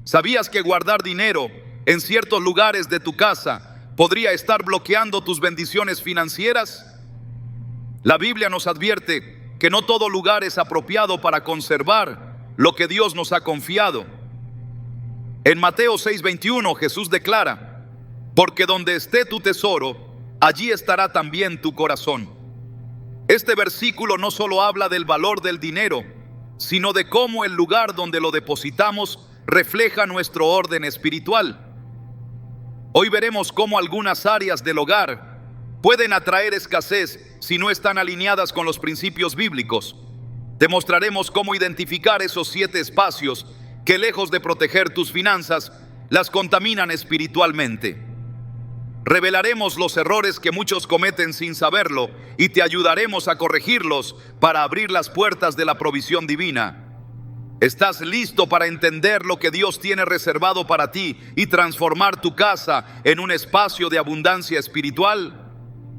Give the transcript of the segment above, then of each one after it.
¿Sabías que guardar dinero en ciertos lugares de tu casa podría estar bloqueando tus bendiciones financieras? La Biblia nos advierte que no todo lugar es apropiado para conservar lo que Dios nos ha confiado. En Mateo 6:21 Jesús declara: porque donde esté tu tesoro, allí estará también tu corazón. Este versículo no solo habla del valor del dinero, sino de cómo el lugar donde lo depositamos refleja nuestro orden espiritual. Hoy veremos cómo algunas áreas del hogar pueden atraer escasez si no están alineadas con los principios bíblicos. Demostraremos cómo identificar esos 7 espacios que, lejos de proteger tus finanzas, las contaminan espiritualmente. Revelaremos los errores que muchos cometen sin saberlo y te ayudaremos a corregirlos para abrir las puertas de la provisión divina. ¿Estás listo para entender lo que Dios tiene reservado para ti y transformar tu casa en un espacio de abundancia espiritual?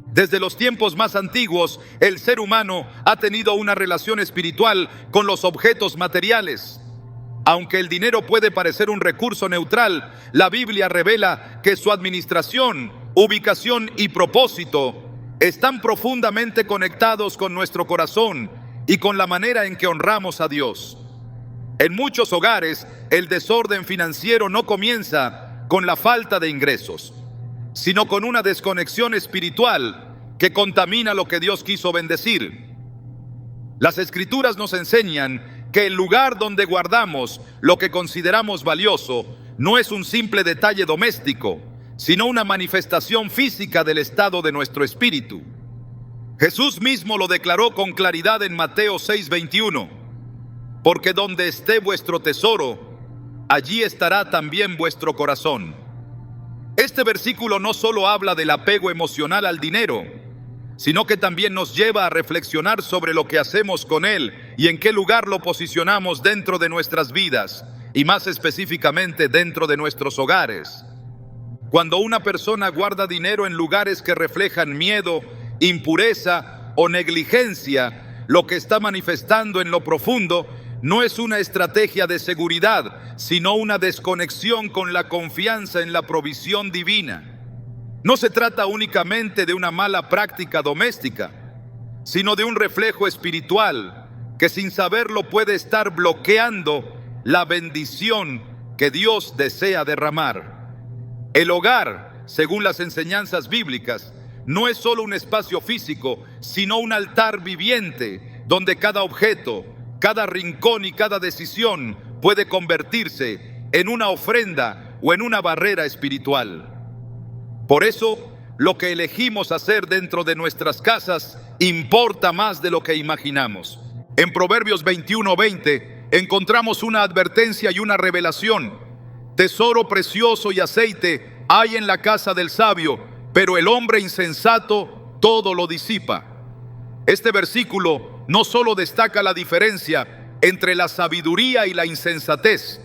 Desde los tiempos más antiguos, el ser humano ha tenido una relación espiritual con los objetos materiales. Aunque el dinero puede parecer un recurso neutral, la Biblia revela que su administración, ubicación y propósito están profundamente conectados con nuestro corazón y con la manera en que honramos a Dios. En muchos hogares, el desorden financiero no comienza con la falta de ingresos, sino con una desconexión espiritual que contamina lo que Dios quiso bendecir. Las Escrituras nos enseñan que el lugar donde guardamos lo que consideramos valioso no es un simple detalle doméstico, sino una manifestación física del estado de nuestro espíritu. Jesús mismo lo declaró con claridad en Mateo 6:21. Porque donde esté vuestro tesoro, allí estará también vuestro corazón. Este versículo no solo habla del apego emocional al dinero, sino que también nos lleva a reflexionar sobre lo que hacemos con él y en qué lugar lo posicionamos dentro de nuestras vidas, y más específicamente dentro de nuestros hogares. Cuando una persona guarda dinero en lugares que reflejan miedo, impureza o negligencia, lo que está manifestando en lo profundo no es una estrategia de seguridad, sino una desconexión con la confianza en la provisión divina. No se trata únicamente de una mala práctica doméstica, sino de un reflejo espiritual que sin saberlo puede estar bloqueando la bendición que Dios desea derramar. El hogar, según las enseñanzas bíblicas, no es solo un espacio físico, sino un altar viviente donde cada objeto, cada rincón y cada decisión puede convertirse en una ofrenda o en una barrera espiritual. Por eso, lo que elegimos hacer dentro de nuestras casas importa más de lo que imaginamos. En Proverbios 21:20 encontramos una advertencia y una revelación. Tesoro precioso y aceite hay en la casa del sabio, pero el hombre insensato todo lo disipa. Este versículo no solo destaca la diferencia entre la sabiduría y la insensatez,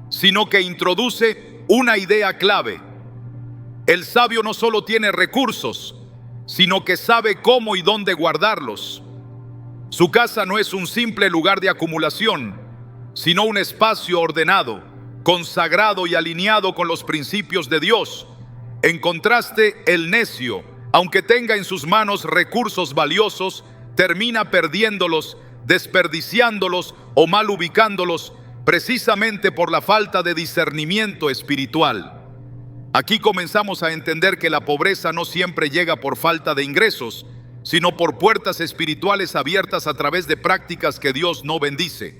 sino que introduce una idea clave. El sabio no solo tiene recursos, sino que sabe cómo y dónde guardarlos. Su casa no es un simple lugar de acumulación, sino un espacio ordenado, consagrado y alineado con los principios de Dios. En contraste, el necio, aunque tenga en sus manos recursos valiosos, termina perdiéndolos, desperdiciándolos o mal ubicándolos, precisamente por la falta de discernimiento espiritual. Aquí comenzamos a entender que la pobreza no siempre llega por falta de ingresos, sino por puertas espirituales abiertas a través de prácticas que Dios no bendice.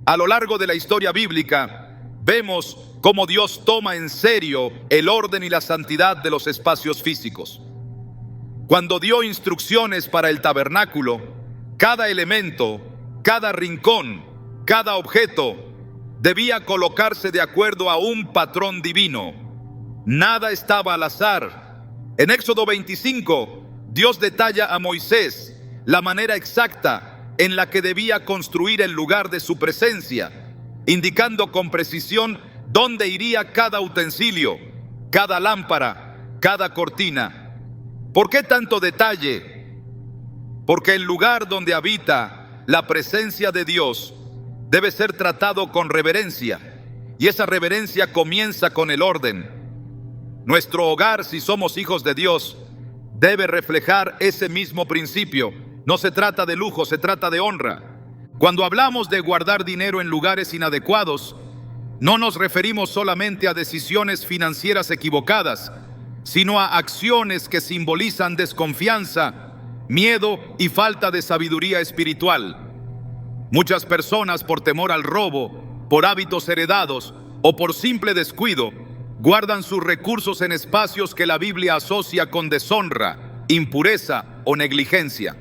A lo largo de la historia bíblica, vemos cómo Dios toma en serio el orden y la santidad de los espacios físicos. Cuando dio instrucciones para el tabernáculo, cada elemento, cada rincón, cada objeto debía colocarse de acuerdo a un patrón divino. Nada estaba al azar. En Éxodo 25, Dios detalla a Moisés la manera exacta en la que debía construir el lugar de su presencia, indicando con precisión dónde iría cada utensilio, cada lámpara, cada cortina. ¿Por qué tanto detalle? Porque el lugar donde habita la presencia de Dios debe ser tratado con reverencia, y esa reverencia comienza con el orden. Nuestro hogar, si somos hijos de Dios, debe reflejar ese mismo principio. No se trata de lujo, se trata de honra. Cuando hablamos de guardar dinero en lugares inadecuados, no nos referimos solamente a decisiones financieras equivocadas, sino a acciones que simbolizan desconfianza, miedo y falta de sabiduría espiritual. Muchas personas, por temor al robo, por hábitos heredados o por simple descuido, guardan sus recursos en espacios que la Biblia asocia con deshonra, impureza o negligencia.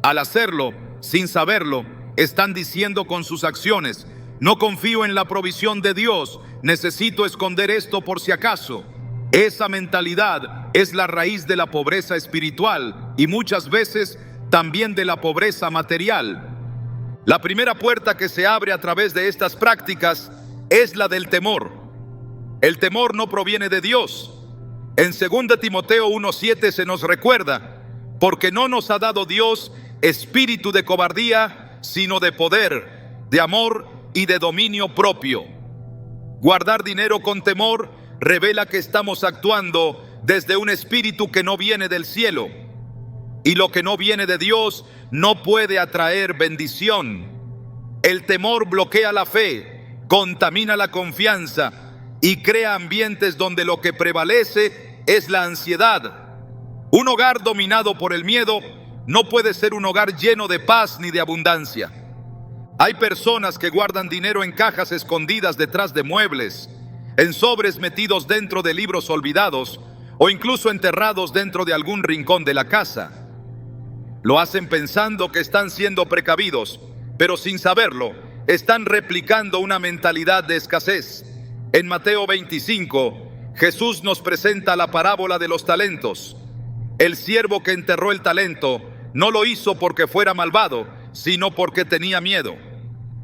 Al hacerlo, sin saberlo, están diciendo con sus acciones: no confío en la provisión de Dios, necesito esconder esto por si acaso. Esa mentalidad es la raíz de la pobreza espiritual y muchas veces también de la pobreza material. La primera puerta que se abre a través de estas prácticas es la del temor. El temor no proviene de Dios. En 2 Timoteo 1:7 se nos recuerda: porque no nos ha dado Dios espíritu de cobardía, sino de poder, de amor y de dominio propio. Guardar dinero con temor revela que estamos actuando desde un espíritu que no viene del cielo. Y lo que no viene de Dios no puede atraer bendición. El temor bloquea la fe, contamina la confianza y crea ambientes donde lo que prevalece es la ansiedad. Un hogar dominado por el miedo no puede ser un hogar lleno de paz ni de abundancia. Hay personas que guardan dinero en cajas escondidas detrás de muebles, en sobres metidos dentro de libros olvidados o incluso enterrados dentro de algún rincón de la casa. Lo hacen pensando que están siendo precavidos, pero sin saberlo, están replicando una mentalidad de escasez. En Mateo 25, Jesús nos presenta la parábola de los talentos. El siervo que enterró el talento no lo hizo porque fuera malvado, sino porque tenía miedo.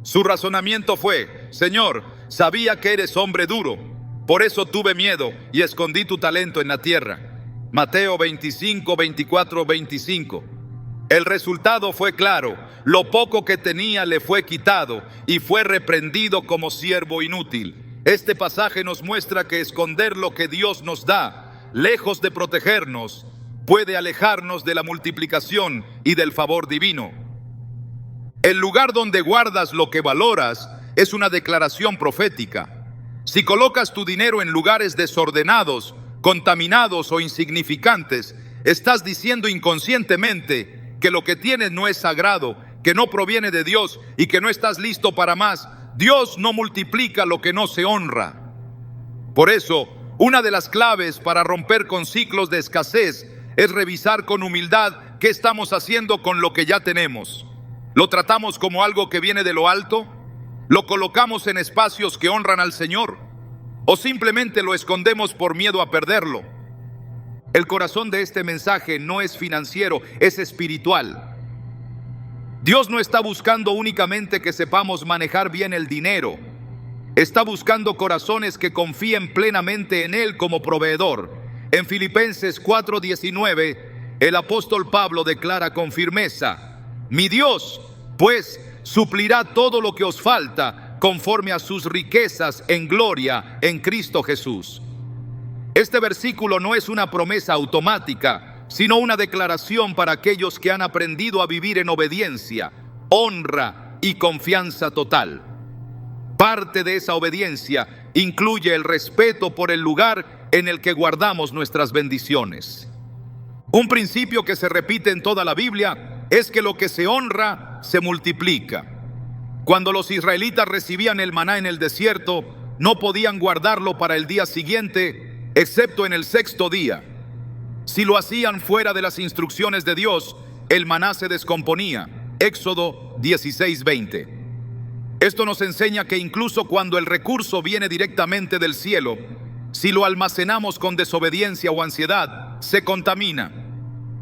Su razonamiento fue: Señor, sabía que eres hombre duro, por eso tuve miedo y escondí tu talento en la tierra. Mateo 25, 24, 25. El resultado fue claro: lo poco que tenía le fue quitado y fue reprendido como siervo inútil. Este pasaje nos muestra que esconder lo que Dios nos da, lejos de protegernos, puede alejarnos de la multiplicación y del favor divino. El lugar donde guardas lo que valoras es una declaración profética. Si colocas tu dinero en lugares desordenados, contaminados o insignificantes, estás diciendo inconscientemente que lo que tienes no es sagrado, que no proviene de Dios y que no estás listo para más. Dios no multiplica lo que no se honra. Por eso, una de las claves para romper con ciclos de escasez es revisar con humildad qué estamos haciendo con lo que ya tenemos. ¿Lo tratamos como algo que viene de lo alto? ¿Lo colocamos en espacios que honran al Señor? ¿O simplemente lo escondemos por miedo a perderlo? El corazón de este mensaje no es financiero, es espiritual. Dios no está buscando únicamente que sepamos manejar bien el dinero. Está buscando corazones que confíen plenamente en Él como proveedor. En Filipenses 4:19, el apóstol Pablo declara con firmeza: mi Dios, pues, suplirá todo lo que os falta conforme a sus riquezas en gloria en Cristo Jesús. Este versículo no es una promesa automática, sino una declaración para aquellos que han aprendido a vivir en obediencia, honra y confianza total. Parte de esa obediencia incluye el respeto por el lugar en el que guardamos nuestras bendiciones. Un principio que se repite en toda la Biblia es que lo que se honra se multiplica. Cuando los israelitas recibían el maná en el desierto, no podían guardarlo para el día siguiente, excepto en el sexto día. Si lo hacían fuera de las instrucciones de Dios, el maná se descomponía. Éxodo 16:20. Esto nos enseña que incluso cuando el recurso viene directamente del cielo, si lo almacenamos con desobediencia o ansiedad, se contamina.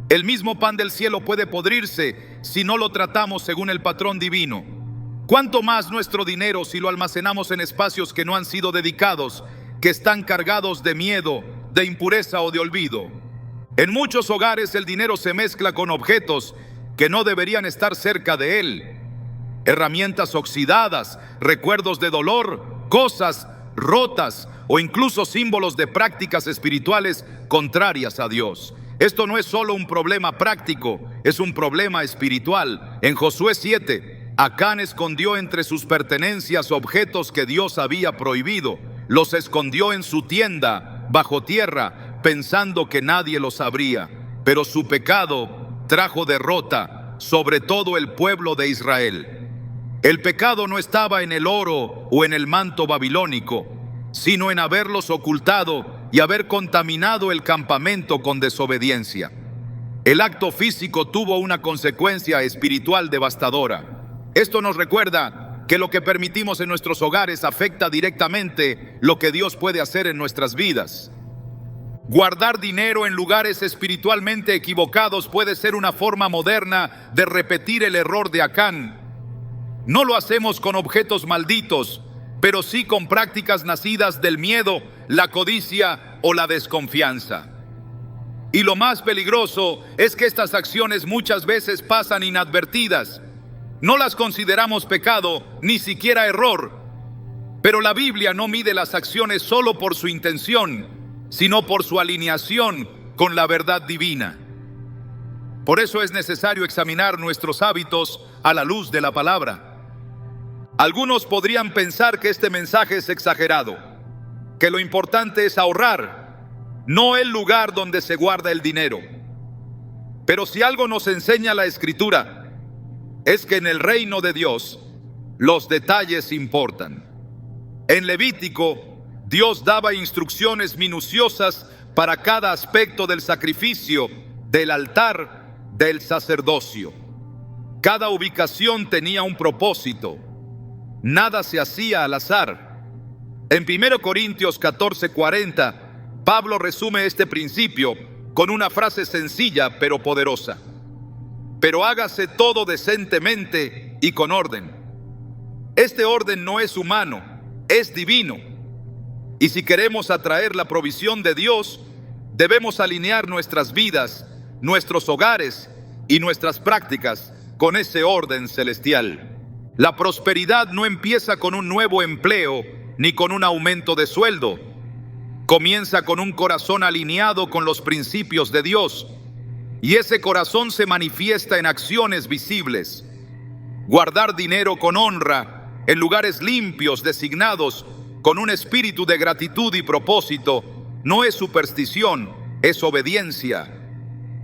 El mismo pan del cielo puede podrirse si no lo tratamos según el patrón divino. ¿Cuánto más nuestro dinero si lo almacenamos en espacios que no han sido dedicados, que están cargados de miedo, de impureza o de olvido? En muchos hogares el dinero se mezcla con objetos que no deberían estar cerca de él. Herramientas oxidadas, recuerdos de dolor cosas rotas o incluso símbolos de prácticas espirituales contrarias a Dios. Esto no es solo un problema práctico, es un problema espiritual. En Josué 7, Acán escondió entre sus pertenencias objetos que Dios había prohibido. Los escondió en su tienda, bajo tierra, pensando que nadie lo sabría. Pero su pecado trajo derrota sobre todo el pueblo de Israel. El pecado no estaba en el oro o en el manto babilónico, sino en haberlos ocultado y haber contaminado el campamento con desobediencia. El acto físico tuvo una consecuencia espiritual devastadora. Esto nos recuerda que lo que permitimos en nuestros hogares afecta directamente lo que Dios puede hacer en nuestras vidas. Guardar dinero en lugares espiritualmente equivocados puede ser una forma moderna de repetir el error de Acán. No lo hacemos con objetos malditos, pero sí con prácticas nacidas del miedo, la codicia o la desconfianza. Y lo más peligroso es que estas acciones muchas veces pasan inadvertidas. No las consideramos pecado, ni siquiera error. Pero la Biblia no mide las acciones solo por su intención, sino por su alineación con la verdad divina. Por eso es necesario examinar nuestros hábitos a la luz de la palabra. Algunos podrían pensar que este mensaje es exagerado, que lo importante es ahorrar, no el lugar donde se guarda el dinero. Pero si algo nos enseña la Escritura, es que en el reino de Dios los detalles importan. En Levítico, Dios daba instrucciones minuciosas para cada aspecto del sacrificio, del altar, del sacerdocio. Cada ubicación tenía un propósito. Nada se hacía al azar. En 1 Corintios 14:40, Pablo resume este principio con una frase sencilla pero poderosa. Pero hágase todo decentemente y con orden. Este orden no es humano, es divino. Y si queremos atraer la provisión de Dios, debemos alinear nuestras vidas, nuestros hogares y nuestras prácticas con ese orden celestial. La prosperidad no empieza con un nuevo empleo ni con un aumento de sueldo. Comienza con un corazón alineado con los principios de Dios. Y ese corazón se manifiesta en acciones visibles. Guardar dinero con honra en lugares limpios, designados, con un espíritu de gratitud y propósito, no es superstición, es obediencia.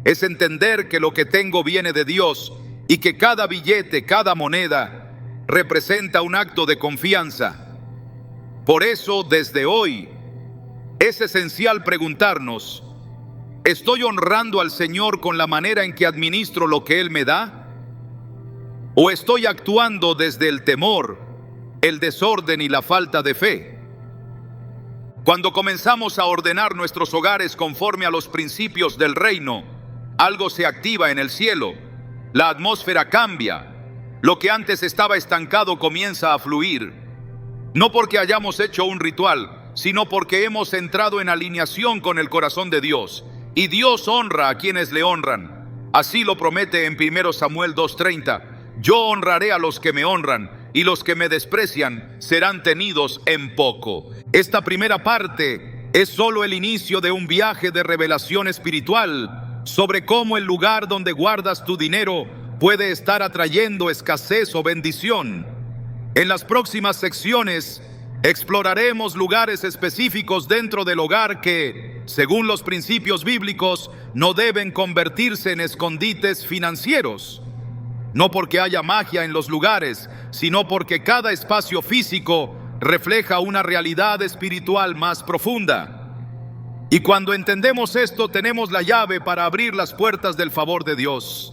Es entender que lo que tengo viene de Dios y que cada billete, cada moneda, representa un acto de confianza. Por eso, desde hoy, es esencial preguntarnos: ¿estoy honrando al Señor con la manera en que administro lo que Él me da? ¿O estoy actuando desde el temor, el desorden y la falta de fe? Cuando comenzamos a ordenar nuestros hogares conforme a los principios del reino, algo se activa en el cielo. La atmósfera cambia. Lo que antes estaba estancado comienza a fluir. No porque hayamos hecho un ritual, sino porque hemos entrado en alineación con el corazón de Dios. Y Dios honra a quienes le honran. Así lo promete en 1 Samuel 2:30. Yo honraré a los que me honran, y los que me desprecian serán tenidos en poco. Esta primera parte es solo el inicio de un viaje de revelación espiritual sobre cómo el lugar donde guardas tu dinero puede estar atrayendo escasez o bendición. En las próximas secciones exploraremos lugares específicos dentro del hogar que, según los principios bíblicos, no deben convertirse en escondites financieros. No porque haya magia en los lugares, sino porque cada espacio físico refleja una realidad espiritual más profunda. Y cuando entendemos esto, tenemos la llave para abrir las puertas del favor de Dios.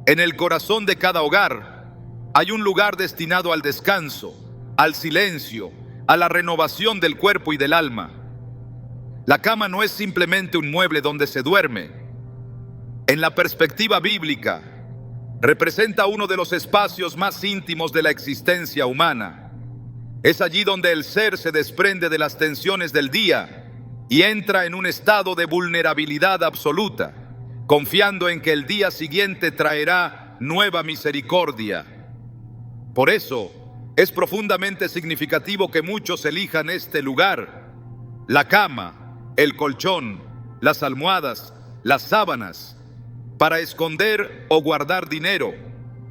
En el corazón de cada hogar hay un lugar destinado al descanso, al silencio, a la renovación del cuerpo y del alma. La cama no es simplemente un mueble donde se duerme. En la perspectiva bíblica, representa uno de los espacios más íntimos de la existencia humana. Es allí donde el ser se desprende de las tensiones del día y entra en un estado de vulnerabilidad absoluta, confiando en que el día siguiente traerá nueva misericordia. Por eso, Es profundamente significativo que muchos elijan este lugar, la cama, el colchón, las almohadas, las sábanas, para esconder o guardar dinero,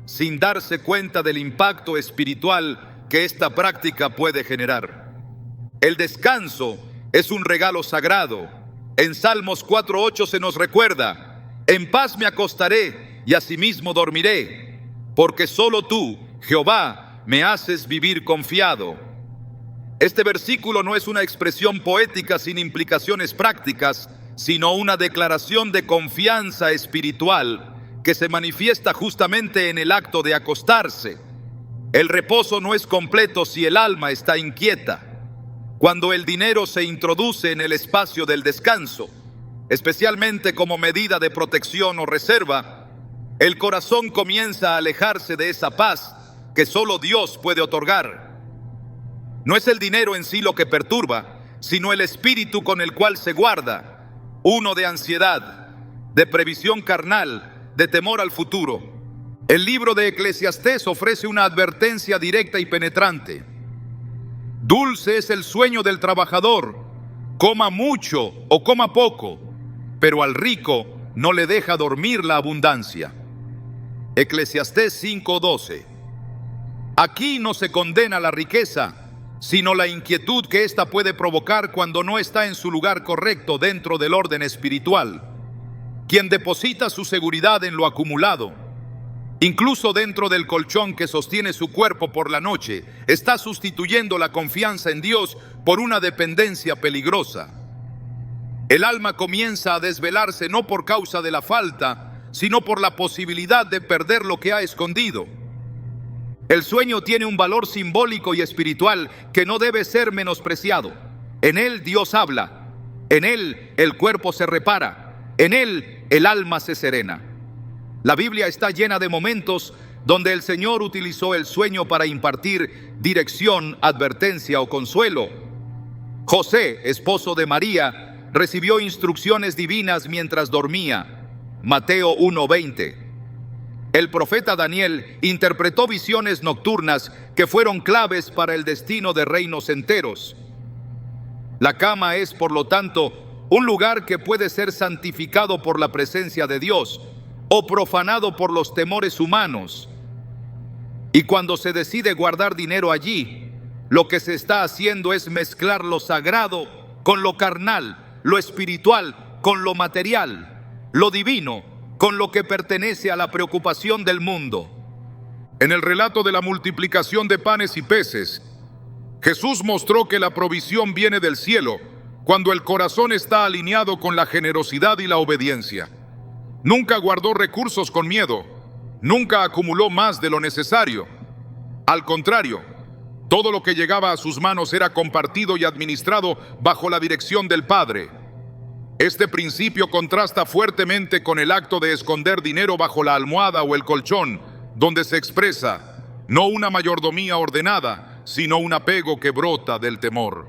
sin darse cuenta del impacto espiritual que esta práctica puede generar. El descanso es un regalo sagrado. En Salmos 4:8 se nos recuerda: en paz me acostaré y asimismo dormiré, porque solo tú, Jehová, me haces vivir confiado. Este versículo no es una expresión poética sin implicaciones prácticas, sino una declaración de confianza espiritual que se manifiesta justamente en el acto de acostarse. El reposo no es completo si el alma está inquieta. Cuando el dinero se introduce en el espacio del descanso, especialmente como medida de protección o reserva, el corazón comienza a alejarse de esa paz que solo Dios puede otorgar. No es el dinero en sí lo que perturba, sino el espíritu con el cual se guarda, uno de ansiedad, de previsión carnal, de temor al futuro. El libro de Eclesiastés ofrece una advertencia directa y penetrante. Dulce es el sueño del trabajador, coma mucho o coma poco, pero al rico no le deja dormir la abundancia. Eclesiastés 5:12. Aquí no se condena la riqueza, sino la inquietud que ésta puede provocar cuando no está en su lugar correcto dentro del orden espiritual. Quien deposita su seguridad en lo acumulado, incluso dentro del colchón que sostiene su cuerpo por la noche, está sustituyendo la confianza en Dios por una dependencia peligrosa. El alma comienza a desvelarse no por causa de la falta, sino por la posibilidad de perder lo que ha escondido. El sueño tiene un valor simbólico y espiritual que no debe ser menospreciado. En él Dios habla, en él el cuerpo se repara, en él el alma se serena. La Biblia está llena de momentos donde el Señor utilizó el sueño para impartir dirección, advertencia o consuelo. José, esposo de María, recibió instrucciones divinas mientras dormía. Mateo 1:20. El profeta Daniel interpretó visiones nocturnas que fueron claves para el destino de reinos enteros. La cama es, por lo tanto, un lugar que puede ser santificado por la presencia de Dios o profanado por los temores humanos. Y cuando se decide guardar dinero allí, lo que se está haciendo es mezclar lo sagrado con lo carnal, lo espiritual con lo material, lo divino con lo que pertenece a la preocupación del mundo. En el relato de la multiplicación de panes y peces, Jesús mostró que la provisión viene del cielo cuando el corazón está alineado con la generosidad y la obediencia. Nunca guardó recursos con miedo, nunca acumuló más de lo necesario. Al contrario, todo lo que llegaba a sus manos era compartido y administrado bajo la dirección del Padre. Este principio contrasta fuertemente con el acto de esconder dinero bajo la almohada o el colchón, donde se expresa no una mayordomía ordenada, sino un apego que brota del temor.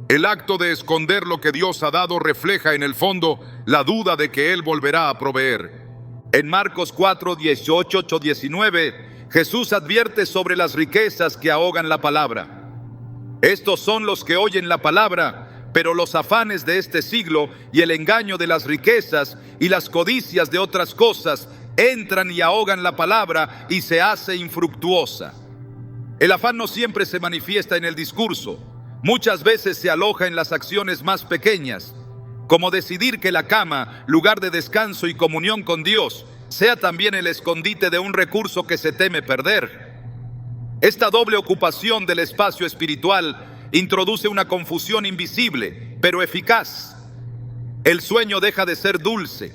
El acto de esconder lo que Dios ha dado refleja en el fondo la duda de que Él volverá a proveer. En Marcos 4:18-19, Jesús advierte sobre las riquezas que ahogan la palabra. Estos son los que oyen la palabra, pero los afanes de este siglo y el engaño de las riquezas y las codicias de otras cosas entran y ahogan la palabra y se hace infructuosa. El afán no siempre se manifiesta en el discurso. Muchas veces se aloja en las acciones más pequeñas, como decidir que la cama, lugar de descanso y comunión con Dios, sea también el escondite de un recurso que se teme perder. Esta doble ocupación del espacio espiritual introduce una confusión invisible, pero eficaz. El sueño deja de ser dulce.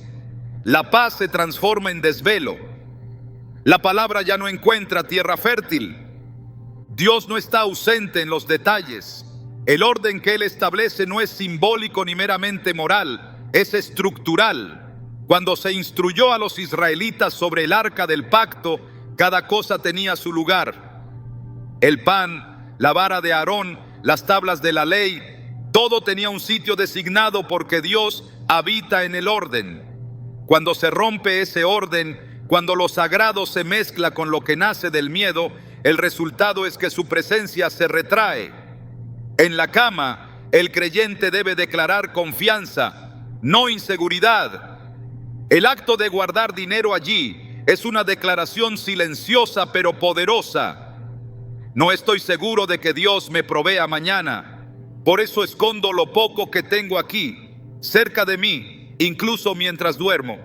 La paz se transforma en desvelo. La palabra ya no encuentra tierra fértil. Dios no está ausente en los detalles. El orden que Él establece no es simbólico ni meramente moral, es estructural. Cuando se instruyó a los israelitas sobre el arca del pacto, cada cosa tenía su lugar. El pan, la vara de Aarón, las tablas de la ley, todo tenía un sitio designado porque Dios habita en el orden. Cuando se rompe ese orden, cuando lo sagrado se mezcla con lo que nace del miedo, el resultado es que su presencia se retrae. En la cama, el creyente debe declarar confianza, no inseguridad. El acto de guardar dinero allí es una declaración silenciosa pero poderosa. No estoy seguro de que Dios me provea mañana, por eso escondo lo poco que tengo aquí, cerca de mí, incluso mientras duermo.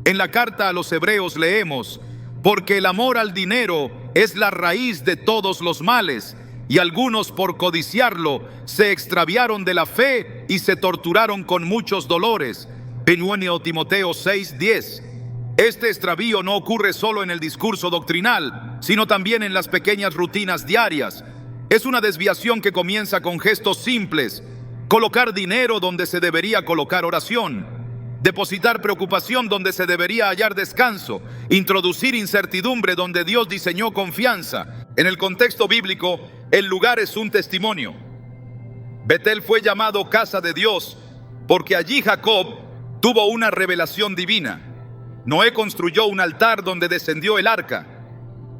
En la carta a los Hebreos leemos: porque el amor al dinero es la raíz de todos los males, y algunos por codiciarlo se extraviaron de la fe y se torturaron con muchos dolores. 1 Timoteo 6:10. Este extravío no ocurre solo en el discurso doctrinal, sino también en las pequeñas rutinas diarias. Es una desviación que comienza con gestos simples: colocar dinero donde se debería colocar oración, depositar preocupación donde se debería hallar descanso, introducir incertidumbre donde Dios diseñó confianza. En el contexto bíblico, el lugar es un testimonio. Betel fue llamado casa de Dios porque allí Jacob tuvo una revelación divina. Noé construyó un altar donde descendió el arca,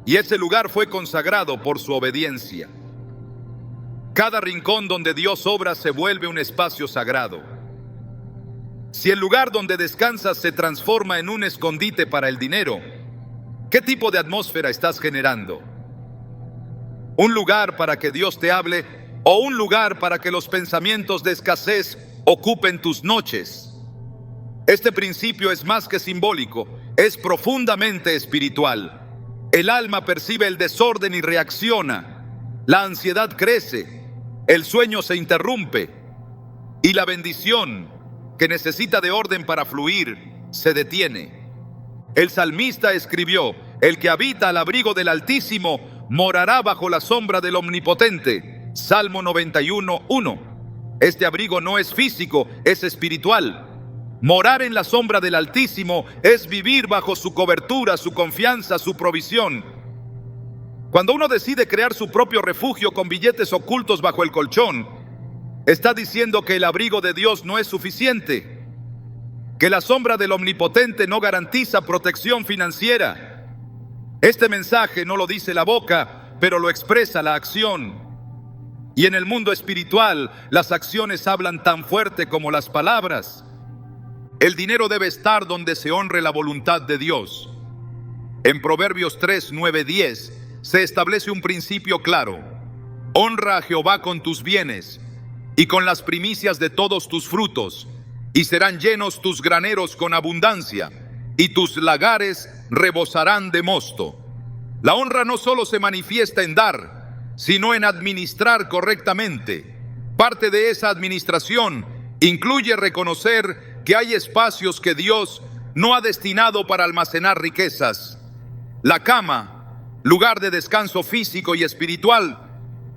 y ese lugar fue consagrado por su obediencia. Cada rincón donde Dios obra se vuelve un espacio sagrado. Si el lugar donde descansas se transforma en un escondite para el dinero, ¿qué tipo de atmósfera estás generando? ¿Un lugar para que Dios te hable o un lugar para que los pensamientos de escasez ocupen tus noches? Este principio es más que simbólico, es profundamente espiritual. El alma percibe el desorden y reacciona. La ansiedad crece, el sueño se interrumpe y la bendición, que necesita de orden para fluir, se detiene. El salmista escribió: el que habita al abrigo del Altísimo morará bajo la sombra del Omnipotente. Salmo 91:1. Este abrigo no es físico, es espiritual. Morar en la sombra del Altísimo es vivir bajo su cobertura, su confianza, su provisión. Cuando uno decide crear su propio refugio con billetes ocultos bajo el colchón, está diciendo que el abrigo de Dios no es suficiente, que la sombra del Omnipotente no garantiza protección financiera. Este mensaje no lo dice la boca, pero lo expresa la acción. Y en el mundo espiritual, las acciones hablan tan fuerte como las palabras. El dinero debe estar donde se honre la voluntad de Dios. En Proverbios 3, 9, 10 se establece un principio claro: honra a Jehová con tus bienes y con las primicias de todos tus frutos, y serán llenos tus graneros con abundancia, y tus lagares rebosarán de mosto. La honra no solo se manifiesta en dar, sino en administrar correctamente. Parte de esa administración incluye reconocer que hay espacios que Dios no ha destinado para almacenar riquezas. La cama, lugar de descanso físico y espiritual,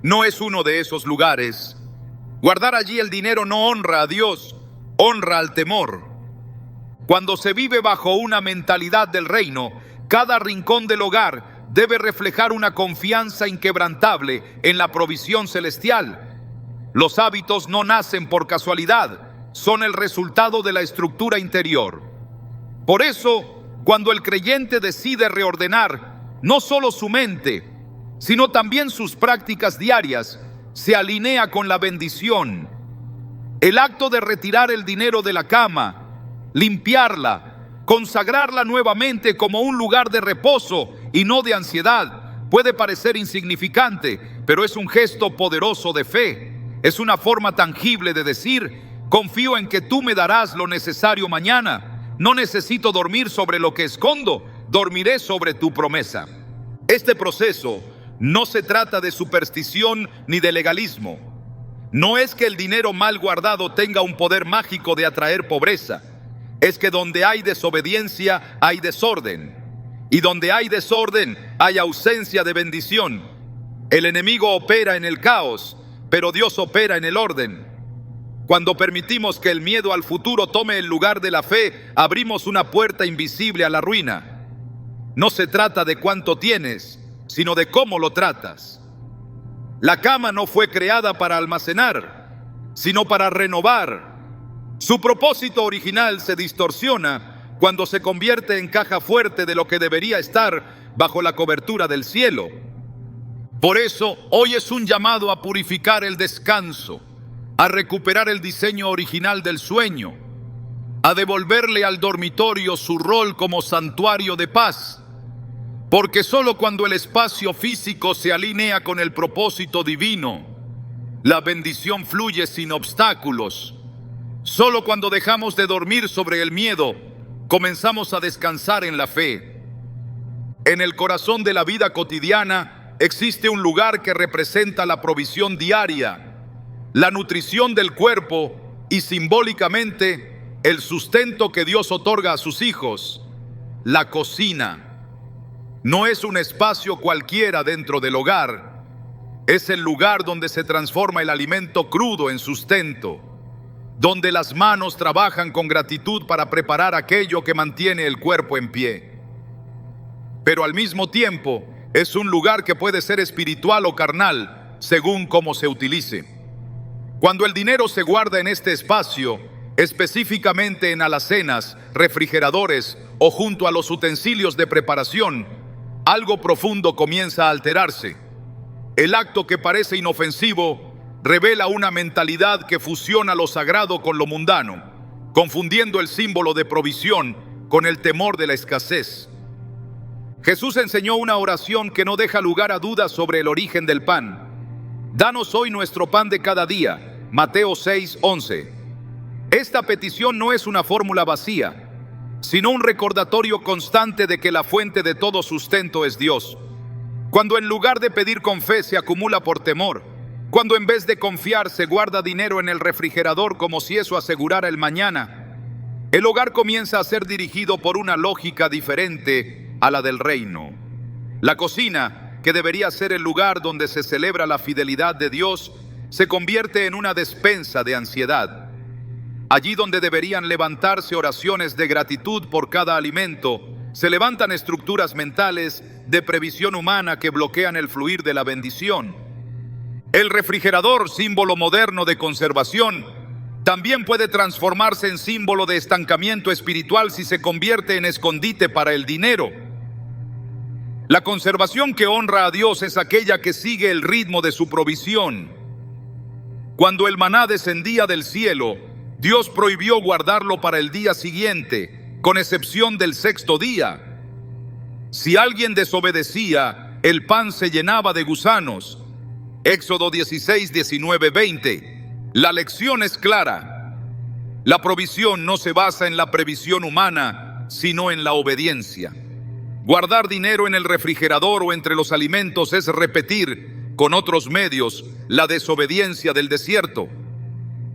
no es uno de esos lugares. Guardar allí el dinero no honra a Dios, honra al temor. Cuando se vive bajo una mentalidad del reino, cada rincón del hogar debe reflejar una confianza inquebrantable en la provisión celestial. Los hábitos no nacen por casualidad, son el resultado de la estructura interior. Por eso, cuando el creyente decide reordenar no solo su mente, sino también sus prácticas diarias, se alinea con la bendición. El acto de retirar el dinero de la cama, limpiarla, consagrarla nuevamente como un lugar de reposo y no de ansiedad, puede parecer insignificante, pero es un gesto poderoso de fe. Es una forma tangible de decir: confío en que tú me darás lo necesario mañana. No necesito dormir sobre lo que escondo, dormiré sobre tu promesa. Este proceso no se trata de superstición ni de legalismo. No es que el dinero mal guardado tenga un poder mágico de atraer pobreza. Es que donde hay desobediencia hay desorden. Y donde hay desorden hay ausencia de bendición. El enemigo opera en el caos, pero Dios opera en el orden. Cuando permitimos que el miedo al futuro tome el lugar de la fe, abrimos una puerta invisible a la ruina. No se trata de cuánto tienes, sino de cómo lo tratas. La cama no fue creada para almacenar, sino para renovar. Su propósito original se distorsiona cuando se convierte en caja fuerte de lo que debería estar bajo la cobertura del cielo. Por eso, hoy es un llamado a purificar el descanso, a recuperar el diseño original del sueño, a devolverle al dormitorio su rol como santuario de paz. Porque solo cuando el espacio físico se alinea con el propósito divino, la bendición fluye sin obstáculos. Solo cuando dejamos de dormir sobre el miedo, comenzamos a descansar en la fe. En el corazón de la vida cotidiana existe un lugar que representa la provisión diaria, la nutrición del cuerpo y simbólicamente el sustento que Dios otorga a sus hijos: la cocina. No es un espacio cualquiera dentro del hogar, es el lugar donde se transforma el alimento crudo en sustento, donde las manos trabajan con gratitud para preparar aquello que mantiene el cuerpo en pie. Pero al mismo tiempo, es un lugar que puede ser espiritual o carnal, según cómo se utilice. Cuando el dinero se guarda en este espacio, específicamente en alacenas, refrigeradores o junto a los utensilios de preparación, algo profundo comienza a alterarse. El acto que parece inofensivo revela una mentalidad que fusiona lo sagrado con lo mundano, confundiendo el símbolo de provisión con el temor de la escasez. Jesús enseñó una oración que no deja lugar a dudas sobre el origen del pan. Danos hoy nuestro pan de cada día. Mateo 6:11. Esta petición no es una fórmula vacía, sino un recordatorio constante de que la fuente de todo sustento es Dios. Cuando en lugar de pedir con fe se acumula por temor, cuando en vez de confiar se guarda dinero en el refrigerador como si eso asegurara el mañana, el hogar comienza a ser dirigido por una lógica diferente a la del reino. La cocina, que debería ser el lugar donde se celebra la fidelidad de Dios, se convierte en una despensa de ansiedad. Allí donde deberían levantarse oraciones de gratitud por cada alimento, se levantan estructuras mentales de previsión humana que bloquean el fluir de la bendición. El refrigerador, símbolo moderno de conservación, también puede transformarse en símbolo de estancamiento espiritual si se convierte en escondite para el dinero. La conservación que honra a Dios es aquella que sigue el ritmo de su provisión. Cuando el maná descendía del cielo, Dios prohibió guardarlo para el día siguiente, con excepción del sexto día. Si alguien desobedecía, el pan se llenaba de gusanos. Éxodo 16, 19, 20. La lección es clara. La provisión no se basa en la previsión humana, sino en la obediencia. Guardar dinero en el refrigerador o entre los alimentos es repetir, con otros medios, la desobediencia del desierto.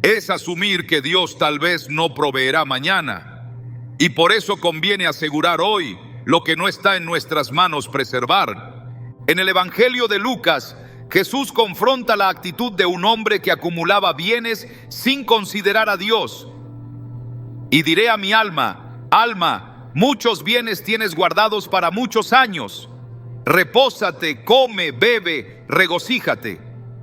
Es asumir que Dios tal vez no proveerá mañana, y por eso conviene asegurar hoy lo que no está en nuestras manos preservar. En el Evangelio de Lucas, Jesús confronta la actitud de un hombre que acumulaba bienes sin considerar a Dios. Y diré a mi alma: alma, muchos bienes tienes guardados para muchos años. Repósate, come, bebe, regocíjate.